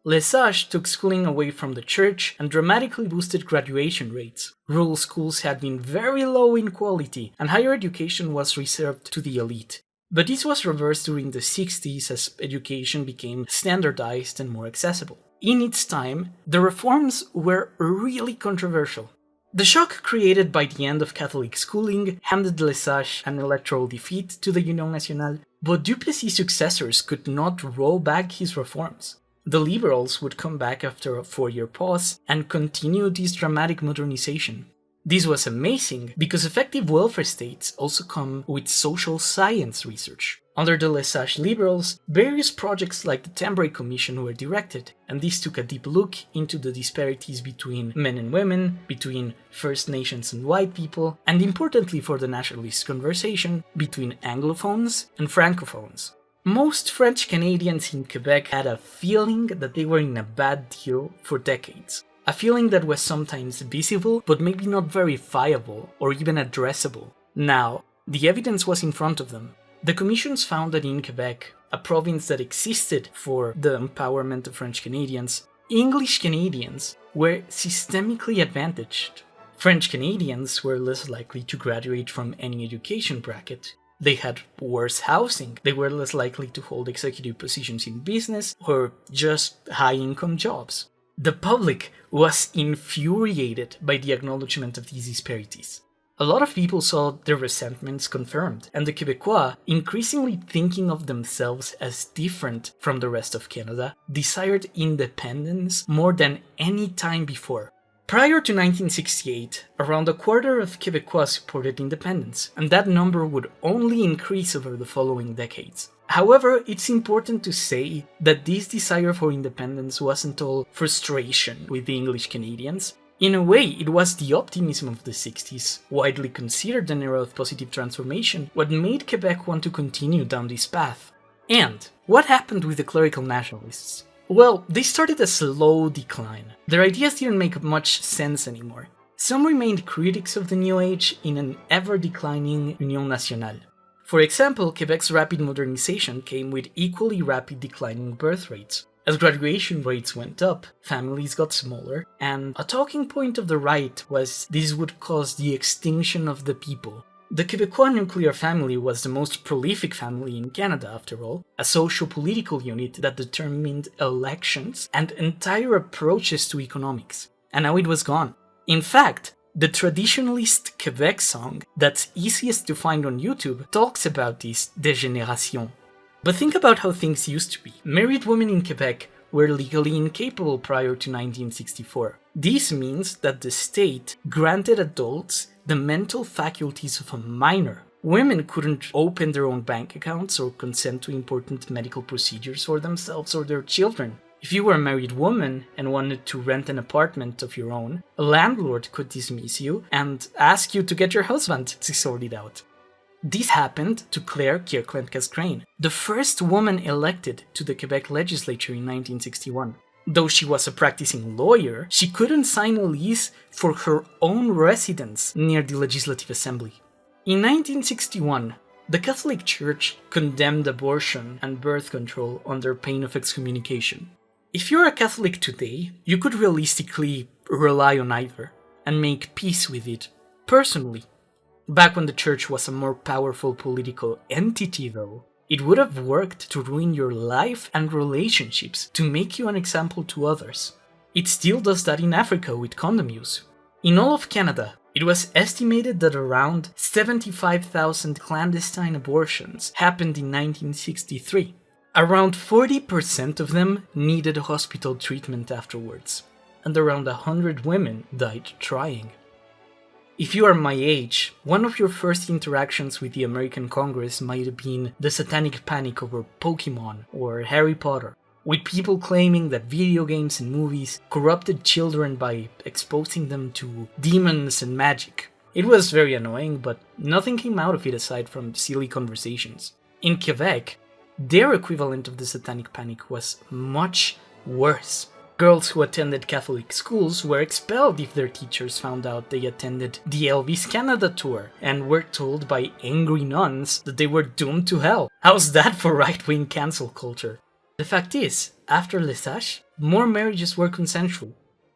Lesage took schooling away from the church and dramatically boosted graduation rates. Rural schools had been very low in quality, and higher education was reserved to the elite. But this was reversed during the 60s as education became standardized and more accessible. In its time, the reforms were really controversial. The shock created by the end of Catholic schooling handed Lesage an electoral defeat to the Union Nationale, but Duplessis' successors could not roll back his reforms. The liberals would come back after a 4-year pause and continue this dramatic modernization. This was amazing because effective welfare states also come with social science research. Under the Lesage liberals, various projects like the Tambray Commission were directed, and this took a deep look into the disparities between men and women, between First Nations and white people, and importantly for the nationalist conversation, between Anglophones and Francophones. Most French Canadians in Quebec had a feeling that they were in a bad deal for decades. A feeling that was sometimes visible, but maybe not verifiable or even addressable. Now, the evidence was in front of them. The commissions found that in Quebec, a province that existed for the empowerment of French Canadians, English Canadians were systemically advantaged. French Canadians were less likely to graduate from any education bracket. They had worse housing. They were less likely to hold executive positions in business or just high-income jobs. The public was infuriated by the acknowledgement of these disparities. A lot of people saw their resentments confirmed, and the Québécois, increasingly thinking of themselves as different from the rest of Canada, desired independence more than any time before. Prior to 1968, around a quarter of Québécois supported independence, and that number would only increase over the following decades. However, it's important to say that this desire for independence wasn't all frustration with the English Canadians. In a way, it was the optimism of the 60s, widely considered an era of positive transformation, what made Quebec want to continue down this path. And what happened with the clerical nationalists? Well, they started a slow decline. Their ideas didn't make much sense anymore. Some remained critics of the New Age in an ever-declining Union nationale. For example, Quebec's rapid modernization came with equally rapid declining birth rates. As graduation rates went up, families got smaller, and a talking point of the right was this would cause the extinction of the people. The Québécois nuclear family was the most prolific family in Canada, after all, a socio-political unit that determined elections and entire approaches to economics. And now it was gone. In fact, the traditionalist Quebec song that's easiest to find on YouTube talks about this dégénération. But think about how things used to be. Married women in Quebec were legally incapable prior to 1964. This means that the state granted adults the mental faculties of a minor. Women couldn't open their own bank accounts or consent to important medical procedures for themselves or their children. If you were a married woman and wanted to rent an apartment of your own, a landlord could dismiss you and ask you to get your husband to sort it out. This happened to Claire Kirkland-Casgrain, the first woman elected to the Quebec legislature in 1961. Though she was a practicing lawyer, she couldn't sign a lease for her own residence near the Legislative Assembly. In 1961, the Catholic Church condemned abortion and birth control under pain of excommunication. If you're a Catholic today, you could realistically rely on either and make peace with it personally. Back when the church was a more powerful political entity, though, it would have worked to ruin your life and relationships to make you an example to others. It still does that in Africa with condom use. In all of Canada, it was estimated that around 75,000 clandestine abortions happened in 1963. Around 40% of them needed hospital treatment afterwards, and around 100 women died trying. If you are my age, one of your first interactions with the American Congress might have been the satanic panic over Pokemon or Harry Potter, with people claiming that video games and movies corrupted children by exposing them to demons and magic. It was very annoying, but nothing came out of it aside from silly conversations. In Quebec, their equivalent of the satanic panic was much worse. Girls who attended Catholic schools were expelled if their teachers found out they attended the Elvis Canada tour and were told by angry nuns that they were doomed to hell. How's that for right-wing cancel culture? The fact is, after Lesage, more marriages were consensual.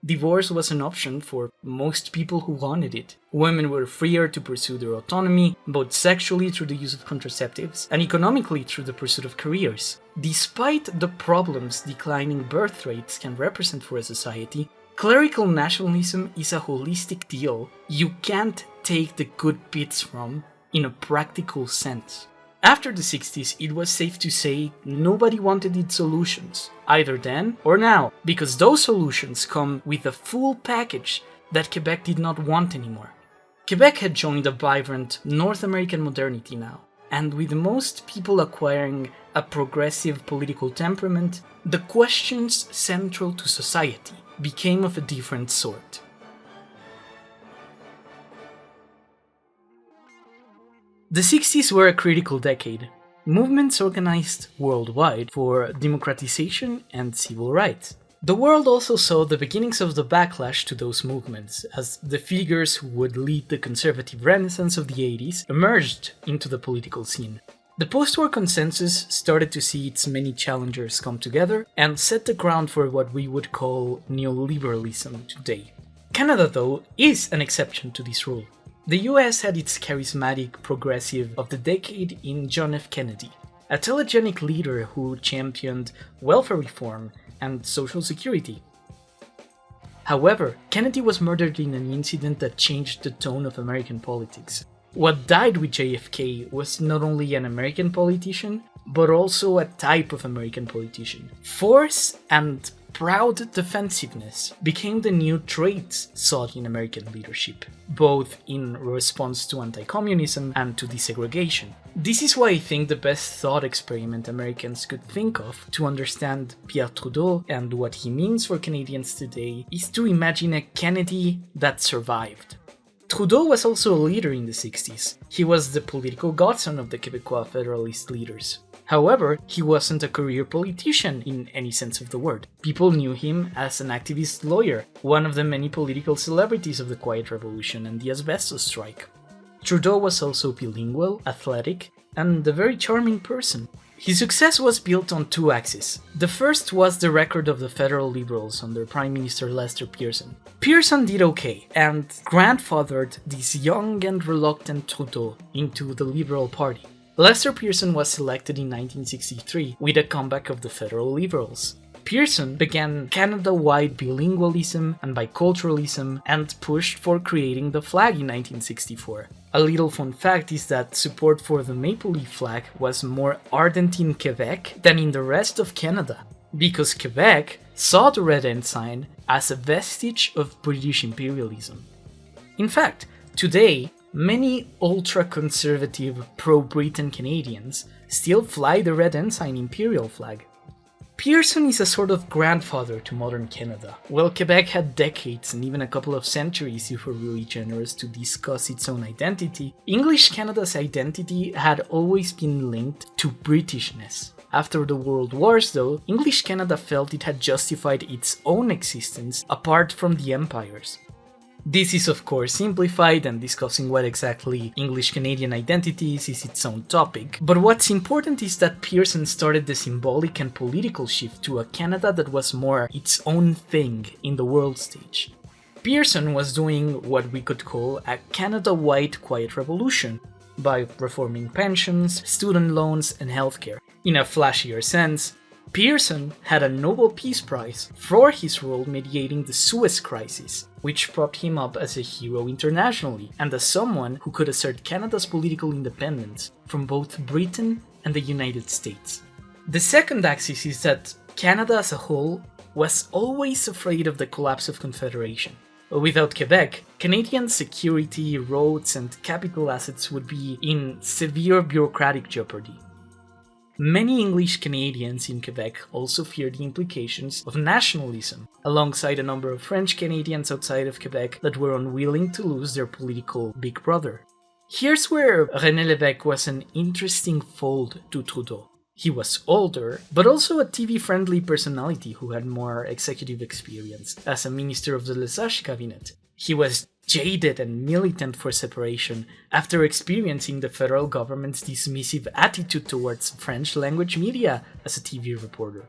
Divorce was an option for most people who wanted it. Women were freer to pursue their autonomy, both sexually through the use of contraceptives and economically through the pursuit of careers. Despite the problems declining birth rates can represent for a society, clerical nationalism is a holistic deal you can't take the good bits from in a practical sense. After the 60s, it was safe to say nobody wanted its solutions, either then or now, because those solutions come with a full package that Quebec did not want anymore. Quebec had joined a vibrant North American modernity now, and with most people acquiring a progressive political temperament, the questions central to society became of a different sort. The 60s were a critical decade. Movements organized worldwide for democratization and civil rights. The world also saw the beginnings of the backlash to those movements, as the figures who would lead the conservative renaissance of the 80s emerged into the political scene. The post-war consensus started to see its many challengers come together and set the ground for what we would call neoliberalism today. Canada, though, is an exception to this rule. The US had its charismatic progressive of the decade in John F. Kennedy, a telegenic leader who championed welfare reform and social security. However, Kennedy was murdered in an incident that changed the tone of American politics. What died with JFK was not only an American politician, but also a type of American politician. Force and proud defensiveness became the new traits sought in American leadership, both in response to anti-communism and to desegregation. This is why I think the best thought experiment Americans could think of to understand Pierre Trudeau and what he means for Canadians today is to imagine a Kennedy that survived. Trudeau was also a leader in the 60s. He was the political godson of the Québécois Federalist leaders. However, he wasn't a career politician in any sense of the word. People knew him as an activist lawyer, one of the many political celebrities of the Quiet Revolution and the asbestos strike. Trudeau was also bilingual, athletic, and a very charming person. His success was built on two axes. The first was the record of the federal Liberals under Prime Minister Lester Pearson. Pearson did okay, and grandfathered this young and reluctant Trudeau into the Liberal Party. Lester Pearson was elected in 1963 with a comeback of the federal Liberals. Pearson began Canada-wide bilingualism and biculturalism and pushed for creating the flag in 1964. A little fun fact is that support for the maple leaf flag was more ardent in Quebec than in the rest of Canada, because Quebec saw the red ensign as a vestige of British imperialism. In fact, today, many ultra-conservative pro-Britain Canadians still fly the red ensign imperial flag. Pearson is a sort of grandfather to modern Canada. While Quebec had decades and even a couple of centuries if we're really generous to discuss its own identity, English Canada's identity had always been linked to Britishness. After the World Wars though, English Canada felt it had justified its own existence apart from the empires. This is of course simplified, and discussing what exactly English-Canadian identity is its own topic, but what's important is that Pearson started the symbolic and political shift to a Canada that was more its own thing in the world stage. Pearson was doing what we could call a Canada-wide quiet revolution, by reforming pensions, student loans, and healthcare. In a flashier sense, Pearson had a Nobel Peace Prize for his role mediating the Suez Crisis, which propped him up as a hero internationally and as someone who could assert Canada's political independence from both Britain and the United States. The second axis is that Canada as a whole was always afraid of the collapse of Confederation. Without Quebec, Canadian security, roads, and capital assets would be in severe bureaucratic jeopardy. Many English Canadians in Quebec also feared the implications of nationalism, alongside a number of French Canadians outside of Quebec that were unwilling to lose their political big brother. Here's where René Lévesque was an interesting fold to Trudeau. He was older, but also a TV-friendly personality who had more executive experience as a minister of the Lesage cabinet. He was jaded and militant for separation after experiencing the federal government's dismissive attitude towards French language media as a TV reporter.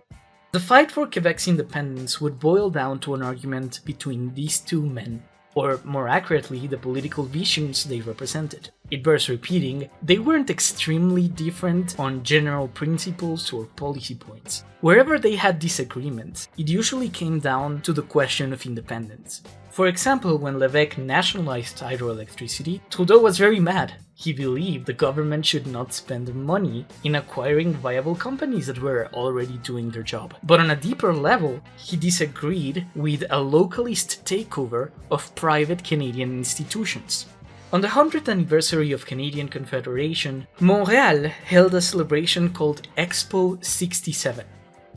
The fight for Quebec's independence would boil down to an argument between these two men, or more accurately, the political visions they represented. It bears repeating, they weren't extremely different on general principles or policy points. Wherever they had disagreements, it usually came down to the question of independence. For example, when Lévesque nationalized hydroelectricity, Trudeau was very mad. He believed the government should not spend money in acquiring viable companies that were already doing their job. But on a deeper level, he disagreed with a localist takeover of private Canadian institutions. On the 100th anniversary of Canadian Confederation, Montréal held a celebration called Expo 67.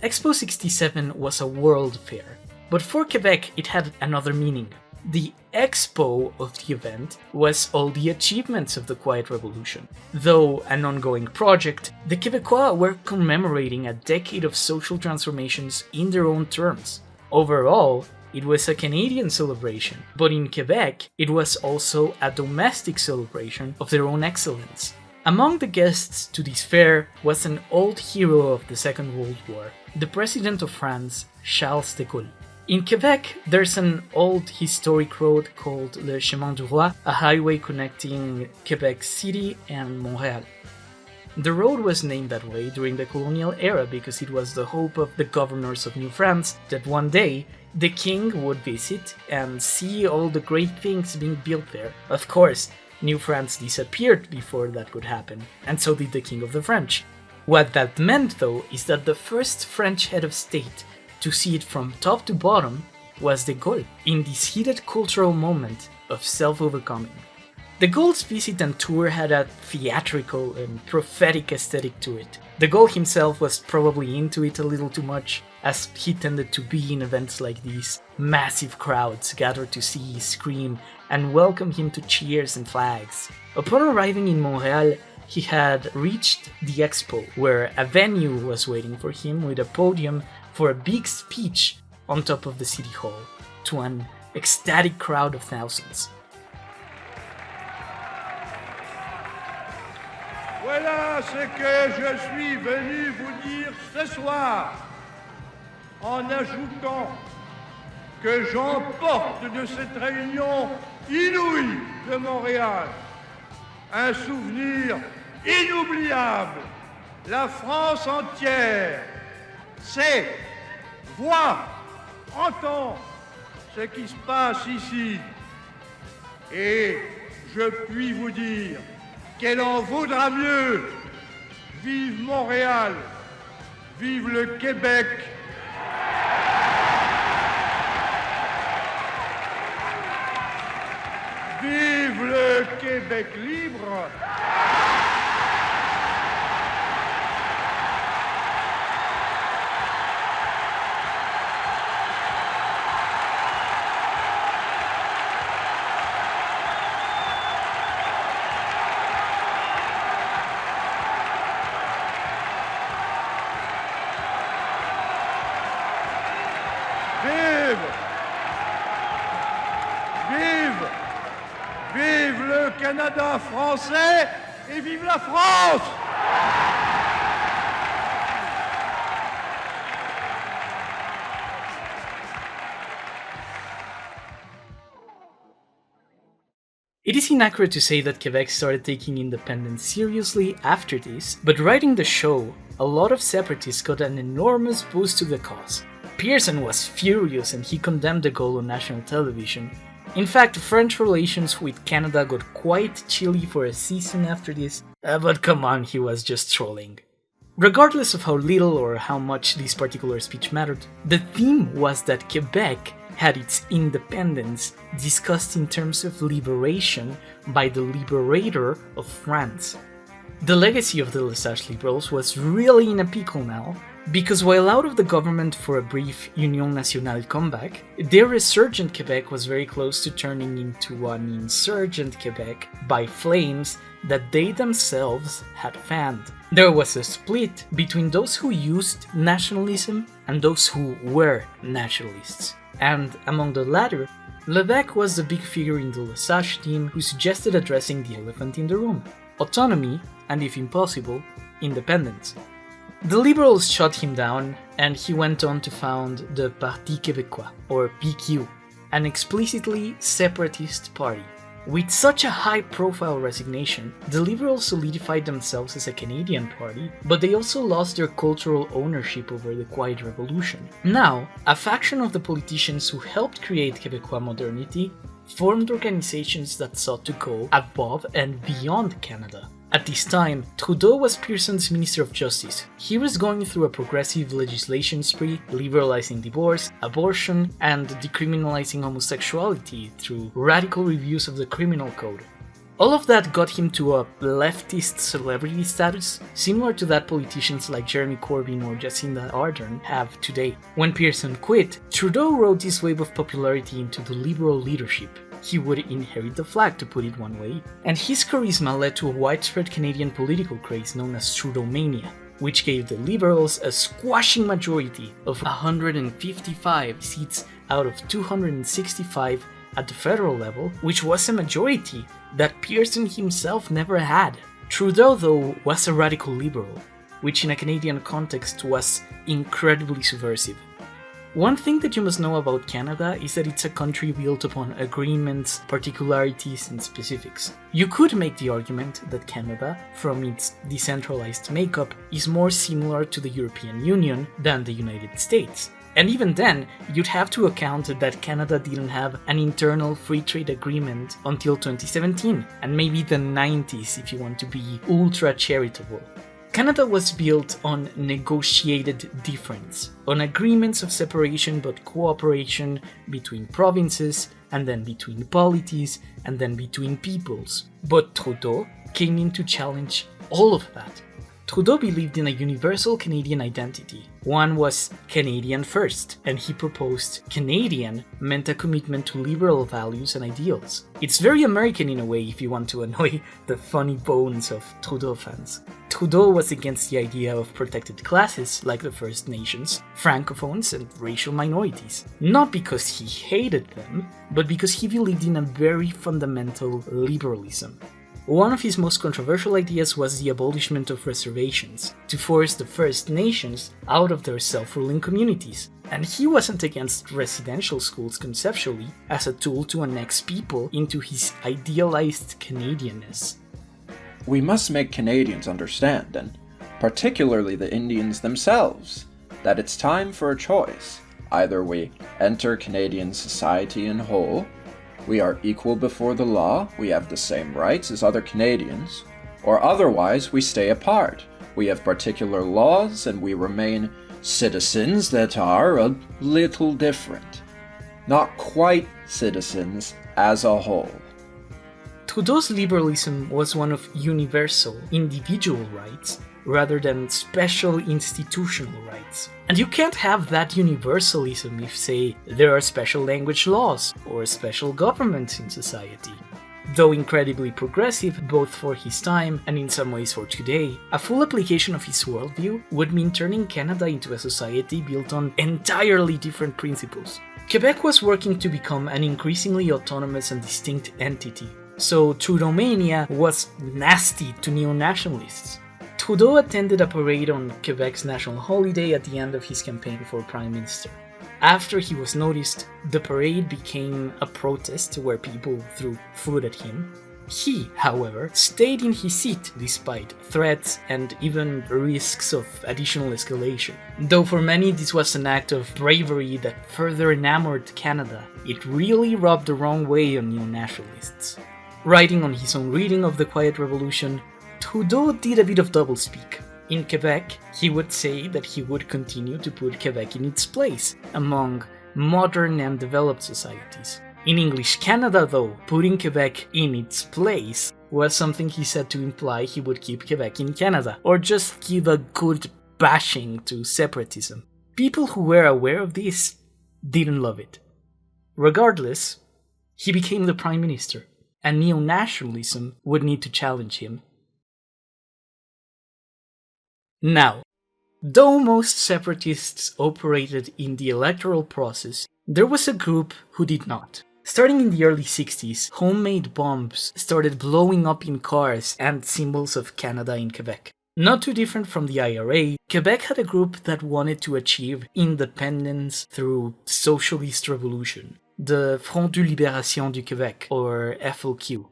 Expo 67 was a world fair, but for Quebec it had another meaning. The expo of the event was all the achievements of the Quiet Revolution. Though an ongoing project, the Québécois were commemorating a decade of social transformations in their own terms. Overall, it was a Canadian celebration, but in Quebec, it was also a domestic celebration of their own excellence. Among the guests to this fair was an old hero of the Second World War, the President of France, Charles de Gaulle. In Quebec, there's an old historic road called Le Chemin du Roi, a highway connecting Quebec City and Montréal. The road was named that way during the colonial era because it was the hope of the governors of New France that one day the king would visit and see all the great things being built there. Of course, New France disappeared before that could happen, and so did the king of the French. What that meant, though, is that the first French head of state to see it from top to bottom was de Gaulle, in this heated cultural moment of self-overcoming. De Gaulle's visit and tour had a theatrical and prophetic aesthetic to it. De Gaulle himself was probably into it a little too much, as he tended to be in events like these. Massive crowds gathered to see, scream, and welcome him to cheers and flags. Upon arriving in Montréal, he had reached the expo, where a venue was waiting for him with a podium for a big speech on top of the city hall, to an ecstatic crowd of thousands. Voilà ce que je suis venu vous dire ce soir, en ajoutant que j'emporte de cette réunion inouïe de Montréal un souvenir inoubliable. La France entière sait, voit, entend ce qui se passe ici. Et je puis vous dire qu'elle en vaudra mieux. Vive Montréal, vive le Québec. Vive le Québec libre. Vive le Canada français et vive la France! It is inaccurate to say that Quebec started taking independence seriously after this, but writing the show, a lot of separatists got an enormous boost to the cause. Pearson was furious and he condemned de Gaulle on national television. In fact, French relations with Canada got quite chilly for a season after this, but come on, he was just trolling. Regardless of how little or how much this particular speech mattered, the theme was that Quebec had its independence discussed in terms of liberation by the liberator of France. The legacy of the Lesage liberals was really in a pickle now, because while out of the government for a brief Union Nationale comeback, their resurgent Quebec was very close to turning into an insurgent Quebec by flames that they themselves had fanned. There was a split between those who used nationalism and those who were nationalists. And among the latter, Lévesque was the big figure in the Lesage team who suggested addressing the elephant in the room: autonomy, and if impossible, independence. The Liberals shut him down, and he went on to found the Parti Québécois, or PQ, an explicitly separatist party. With such a high-profile resignation, the Liberals solidified themselves as a Canadian party, but they also lost their cultural ownership over the Quiet Revolution. Now, a faction of the politicians who helped create Québécois modernity formed organizations that sought to go above and beyond Canada. At this time, Trudeau was Pearson's Minister of Justice. He was going through a progressive legislation spree, liberalizing divorce, abortion, and decriminalizing homosexuality through radical reviews of the criminal code. All of that got him to a leftist celebrity status, similar to that politicians like Jeremy Corbyn or Jacinda Ardern have today. When Pearson quit, Trudeau rode this wave of popularity into the Liberal leadership. He would inherit the flag, to put it one way, and his charisma led to a widespread Canadian political craze known as Trudeau-mania, which gave the Liberals a squashing majority of 155 seats out of 265 at the federal level, which was a majority that Pearson himself never had. Trudeau, though, was a radical liberal, which in a Canadian context was incredibly subversive. One thing that you must know about Canada is that it's a country built upon agreements, particularities, and specifics. You could make the argument that Canada, from its decentralized makeup, is more similar to the European Union than the United States. And even then, you'd have to account that Canada didn't have an internal free trade agreement until 2017, and maybe the 90s if you want to be ultra charitable. Canada was built on negotiated difference, on agreements of separation but cooperation between provinces, and then between polities, and then between peoples. But Trudeau came in to challenge all of that. Trudeau believed in a universal Canadian identity. One was Canadian first, and he proposed Canadian meant a commitment to liberal values and ideals. It's very American in a way if you want to annoy the funny bones of Trudeau fans. Trudeau was against the idea of protected classes like the First Nations, Francophones, and racial minorities. Not because he hated them, but because he believed in a very fundamental liberalism. One of his most controversial ideas was the abolishment of reservations, to force the First Nations out of their self-ruling communities. And he wasn't against residential schools conceptually as a tool to annex people into his idealized Canadianness. We must make Canadians understand, and particularly the Indians themselves, that it's time for a choice. Either we enter Canadian society in whole, we are equal before the law, we have the same rights as other Canadians, or otherwise we stay apart. We have particular laws and we remain citizens that are a little different. Not quite citizens as a whole. Trudeau's liberalism was one of universal, individual rights rather than special institutional rights. And you can't have that universalism if, say, there are special language laws or special governments in society. Though incredibly progressive both for his time and in some ways for today, a full application of his worldview would mean turning Canada into a society built on entirely different principles. Quebec was working to become an increasingly autonomous and distinct entity, so Trudeau-mania was nasty to neo-nationalists. Trudeau attended a parade on Quebec's national holiday at the end of his campaign for Prime Minister. After he was noticed, the parade became a protest where people threw food at him. He, however, stayed in his seat despite threats and even risks of additional escalation. Though for many this was an act of bravery that further enamored Canada, it really rubbed the wrong way on neo-nationalists. Writing on his own reading of the Quiet Revolution, Trudeau did a bit of doublespeak. In Quebec, he would say that he would continue to put Quebec in its place among modern and developed societies. In English Canada, though, putting Quebec in its place was something he said to imply he would keep Quebec in Canada, or just give a good bashing to separatism. People who were aware of this didn't love it. Regardless, he became the Prime Minister, and neo-nationalism would need to challenge him. Now, though most separatists operated in the electoral process, there was a group who did not. Starting in the early 60s, homemade bombs started blowing up in cars and symbols of Canada in Quebec. Not too different from the IRA, Quebec had a group that wanted to achieve independence through socialist revolution, the Front de Libération du Québec, or FLQ.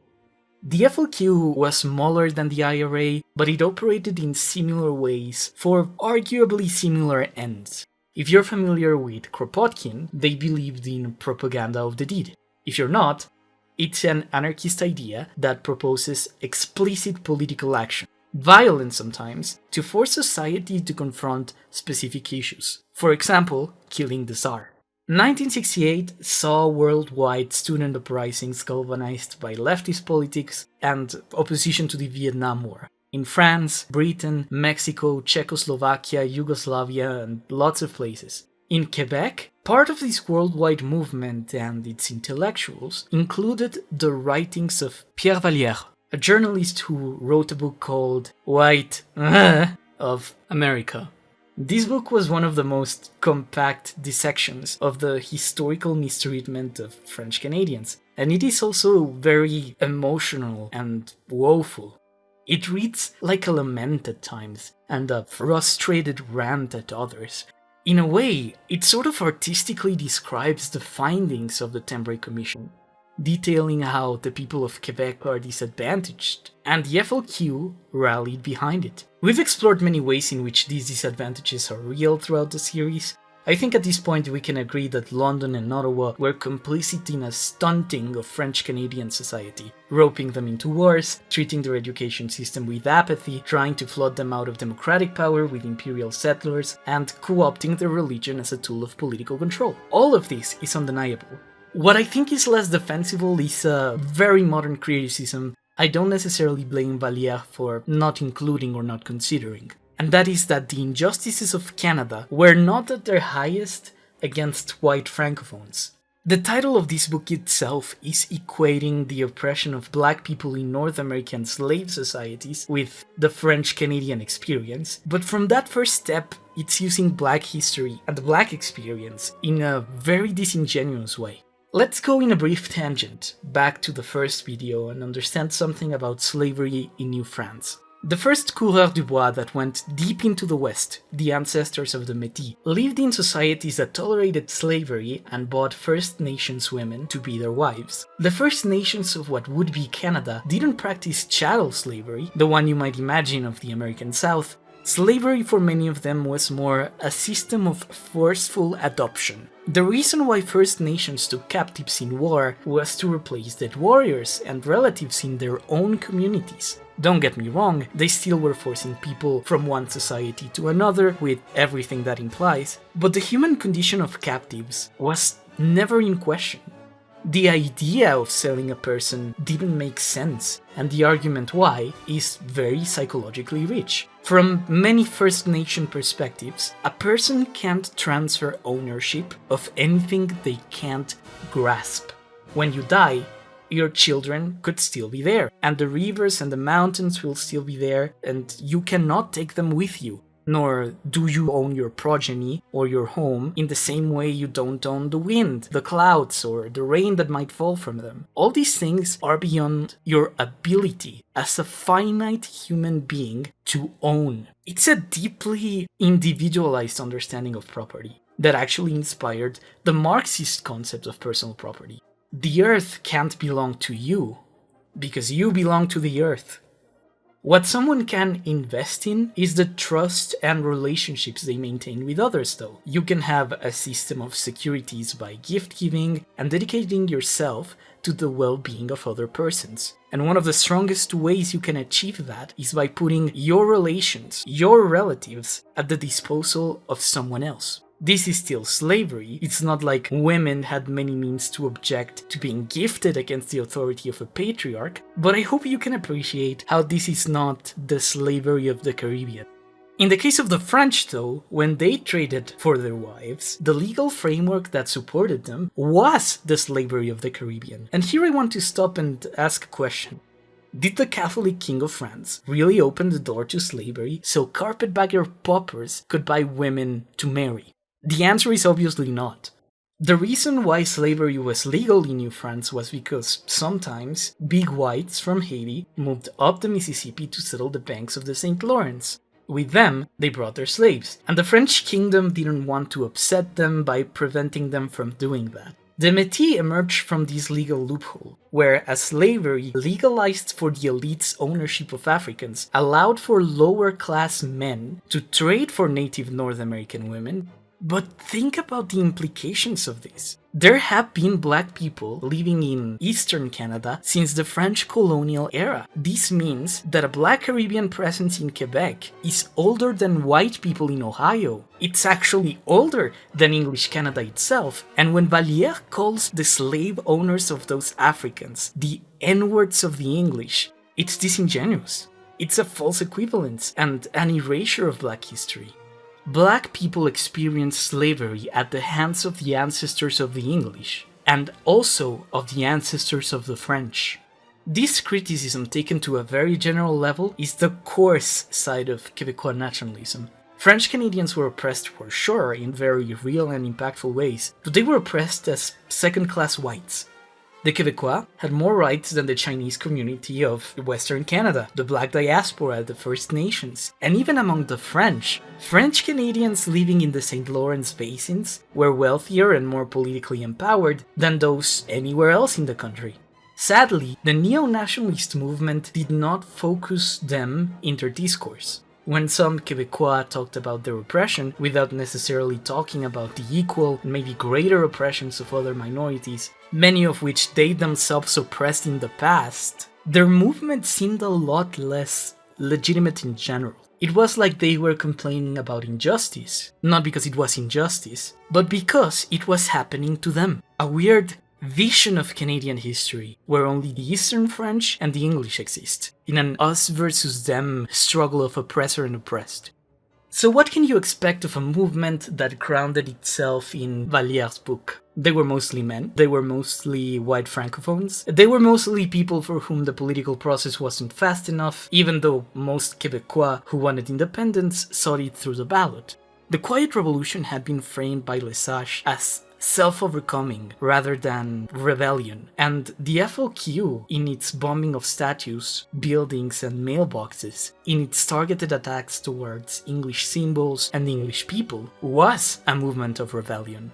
The FLQ was smaller than the IRA, but it operated in similar ways for arguably similar ends. If you're familiar with Kropotkin, they believed in propaganda of the deed. If you're not, it's an anarchist idea that proposes explicit political action, violent sometimes, to force society to confront specific issues. For example, killing the Tsar. 1968 saw worldwide student uprisings galvanized by leftist politics and opposition to the Vietnam War. In France, Britain, Mexico, Czechoslovakia, Yugoslavia, and lots of places. In Quebec, part of this worldwide movement and its intellectuals included the writings of Pierre Valliere, a journalist who wrote a book called White of America. This book was one of the most compact dissections of the historical mistreatment of French Canadians, and it is also very emotional and woeful. It reads like a lament at times, and a frustrated rant at others. In a way, it sort of artistically describes the findings of the Tambray Commission, detailing how the people of Quebec are disadvantaged, and the FLQ rallied behind it. We've explored many ways in which these disadvantages are real throughout the series. I think at this point we can agree that London and Ottawa were complicit in a stunting of French-Canadian society, roping them into wars, treating their education system with apathy, trying to flood them out of democratic power with imperial settlers, and co-opting their religion as a tool of political control. All of this is undeniable. What I think is less defensible is a very modern criticism I don't necessarily blame Valliere for not including or not considering. And that is that the injustices of Canada were not at their highest against white francophones. The title of this book itself is equating the oppression of black people in North American slave societies with the French-Canadian experience, but from that first step, it's using black history and the black experience in a very disingenuous way. Let's go in a brief tangent back to the first video and understand something about slavery in New France. The first coureurs du bois that went deep into the West, the ancestors of the Métis, lived in societies that tolerated slavery and bought First Nations women to be their wives. The First Nations of what would be Canada didn't practice chattel slavery, the one you might imagine of the American South. Slavery for many of them was more a system of forceful adoption. The reason why First Nations took captives in war was to replace dead warriors and relatives in their own communities. Don't get me wrong, they still were forcing people from one society to another, with everything that implies, but the human condition of captives was never in question. The idea of selling a person didn't make sense, and the argument why is very psychologically rich. From many First Nation perspectives, a person can't transfer ownership of anything they can't grasp. When you die, your children could still be there, and the rivers and the mountains will still be there, and you cannot take them with you. Nor do you own your progeny or your home in the same way you don't own the wind, the clouds, or the rain that might fall from them. All these things are beyond your ability as a finite human being to own. It's a deeply individualized understanding of property that actually inspired the Marxist concept of personal property. The earth can't belong to you, because you belong to the earth. What someone can invest in is the trust and relationships they maintain with others, though. You can have a system of securities by gift giving and dedicating yourself to the well-being of other persons. And one of the strongest ways you can achieve that is by putting your relations, your relatives, at the disposal of someone else. This is still slavery. It's not like women had many means to object to being gifted against the authority of a patriarch, but I hope you can appreciate how this is not the slavery of the Caribbean. In the case of the French, though, when they traded for their wives, the legal framework that supported them was the slavery of the Caribbean. And here I want to stop and ask a question. Did the Catholic King of France really open the door to slavery so carpetbagger paupers could buy women to marry? The answer is obviously not. The reason why slavery was legal in New France was because sometimes big whites from Haiti moved up the Mississippi to settle the banks of the St. Lawrence. With them, they brought their slaves, and the French kingdom didn't want to upset them by preventing them from doing that. The Métis emerged from this legal loophole, where as slavery legalized for the elite's ownership of Africans allowed for lower-class men to trade for native North American women. But think about the implications of this. There have been black people living in Eastern Canada since the French colonial era. This means that a black Caribbean presence in Quebec is older than white people in Ohio. It's actually older than English Canada itself. And when Valliere calls the slave owners of those Africans the N-words of the English, it's disingenuous. It's a false equivalence and an erasure of black history. Black people experienced slavery at the hands of the ancestors of the English, and also of the ancestors of the French. This criticism, taken to a very general level, is the coarse side of Québécois nationalism. French Canadians were oppressed for sure in very real and impactful ways, but they were oppressed as second-class whites. The Québécois had more rights than the Chinese community of Western Canada, the Black diaspora, the First Nations, and even among the French. French Canadians living in the St. Lawrence basins were wealthier and more politically empowered than those anywhere else in the country. Sadly, the neo-nationalist movement did not focus them in their discourse. When some Québécois talked about their oppression without necessarily talking about the equal and maybe greater oppressions of other minorities, many of which they themselves oppressed in the past, their movement seemed a lot less legitimate in general. It was like they were complaining about injustice, not because it was injustice, but because it was happening to them. A weird vision of Canadian history where only the Eastern French and the English exist, in an us versus them struggle of oppressor and oppressed. So what can you expect of a movement that grounded itself in Vallière's book? They were mostly men, they were mostly white francophones, they were mostly people for whom the political process wasn't fast enough, even though most Québécois who wanted independence sought it through the ballot. The Quiet Revolution had been framed by Lesage as self-overcoming rather than rebellion, and the FLQ, in its bombing of statues, buildings and mailboxes, in its targeted attacks towards English symbols and the English people, was a movement of rebellion.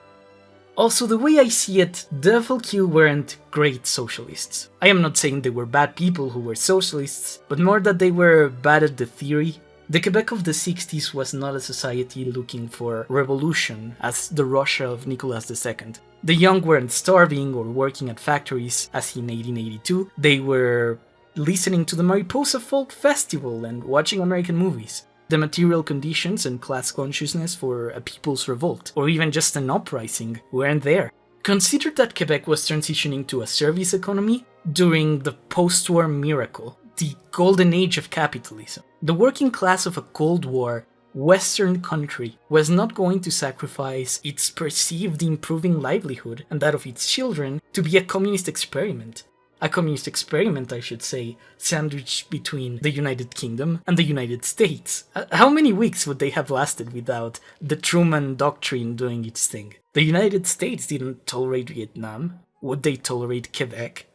Also, the way I see it, the FLQ weren't great socialists. I am not saying they were bad people who were socialists, but more that they were bad at the theory. The Quebec of the 60s was not a society looking for revolution as the Russia of Nicholas II. The young weren't starving or working at factories as in 1882, they were listening to the Mariposa Folk Festival and watching American movies. The material conditions and class consciousness for a people's revolt, or even just an uprising, weren't there. Consider that Quebec was transitioning to a service economy during the post-war miracle, the golden age of capitalism. The working class of a Cold War Western country was not going to sacrifice its perceived improving livelihood and that of its children to be a communist experiment. A communist experiment, I should say, sandwiched between the United Kingdom and the United States. How many weeks would they have lasted without the Truman Doctrine doing its thing? The United States didn't tolerate Vietnam. Would they tolerate Quebec?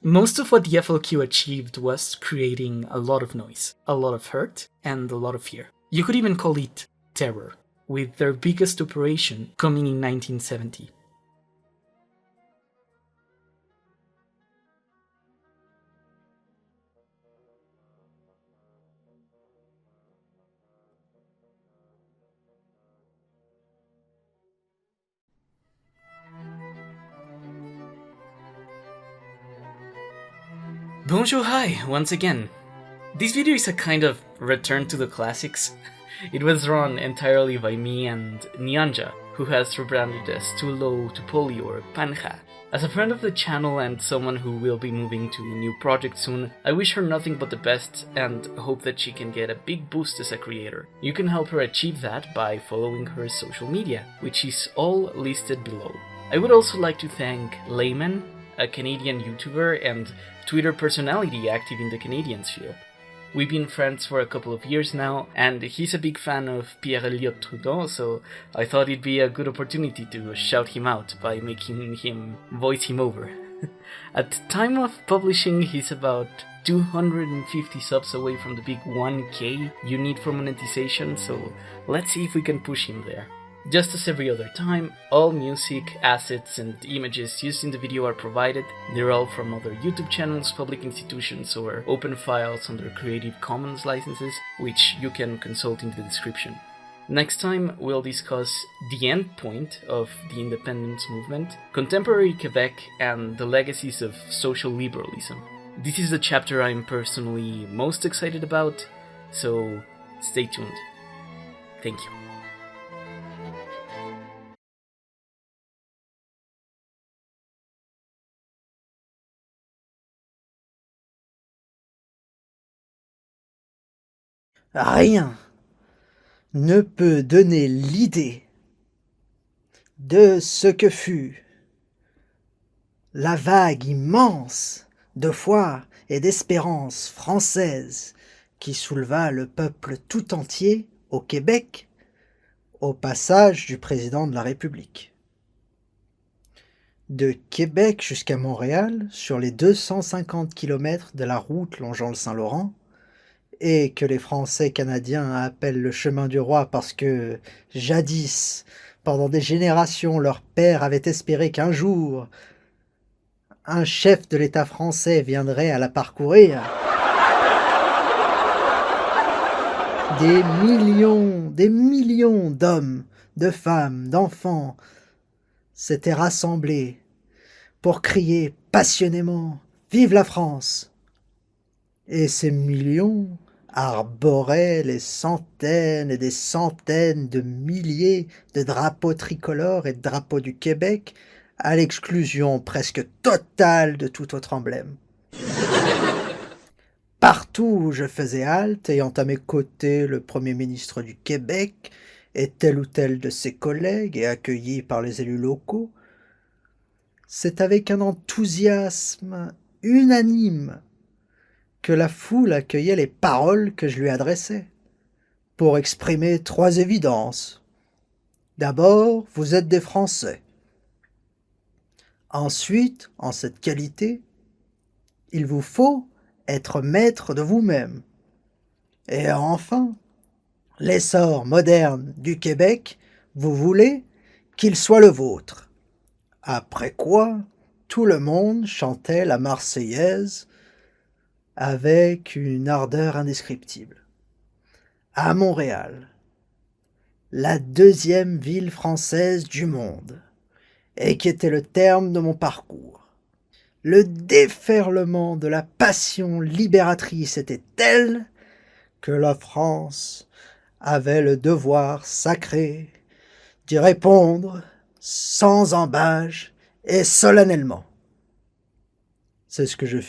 Most of what the FLQ achieved was creating a lot of noise, a lot of hurt, and a lot of fear. You could even call it terror, with their biggest operation coming in 1970. Bonjour, hi, once again. This video is a kind of return to the classics. It was drawn entirely by me and Nyanja, who has rebranded as Tulo, Tupoli, or Panja. As a friend of the channel and someone who will be moving to a new project soon, I wish her nothing but the best and hope that she can get a big boost as a creator. You can help her achieve that by following her social media, which is all listed below. I would also like to thank Layman, a Canadian YouTuber and Twitter personality active in the Canadian sphere. We've been friends for a couple of years now, and he's a big fan of Pierre-Elliott Trudeau, so I thought it'd be a good opportunity to shout him out by making him voice him over. At the time of publishing, he's about 250 subs away from the big 1k you need for monetization, so let's see if we can push him there. Just as every other time, all music, assets, and images used in the video are provided. They're all from other YouTube channels, public institutions, or open files under Creative Commons licenses, which you can consult in the description. Next time, we'll discuss the end point of the independence movement, contemporary Quebec, and the legacies of social liberalism. This is the chapter I'm personally most excited about, so stay tuned. Thank you. Rien ne peut donner l'idée de ce que fut la vague immense de foi et d'espérance française qui souleva le peuple tout entier au Québec au passage du président de la République. De Québec jusqu'à Montréal, sur les 250 km de la route longeant le Saint-Laurent, et que les Français canadiens appellent le chemin du roi parce que, jadis, pendant des générations, leur père avait espéré qu'un jour, un chef de l'État français viendrait à la parcourir. Des millions d'hommes, de femmes, d'enfants s'étaient rassemblés pour crier passionnément « Vive la France !» Et ces millions arboraient les centaines et des centaines de milliers de drapeaux tricolores et de drapeaux du Québec, à l'exclusion presque totale de tout autre emblème. Partout où je faisais halte, ayant à mes côtés le Premier ministre du Québec et tel ou tel de ses collègues et accueillis par les élus locaux, c'est avec un enthousiasme unanime que la foule accueillait les paroles que je lui adressais, pour exprimer 3 évidences. D'abord, vous êtes des Français. Ensuite, en cette qualité, il vous faut être maître de vous-même. Et enfin, l'essor moderne du Québec, vous voulez qu'il soit le vôtre. Après quoi, tout le monde chantait la Marseillaise avec une ardeur indescriptible. À Montréal, la 2e ville française du monde, et qui était le terme de mon parcours, le déferlement de la passion libératrice était tel que la France avait le devoir sacré d'y répondre sans embâche et solennellement. C'est ce que je fis.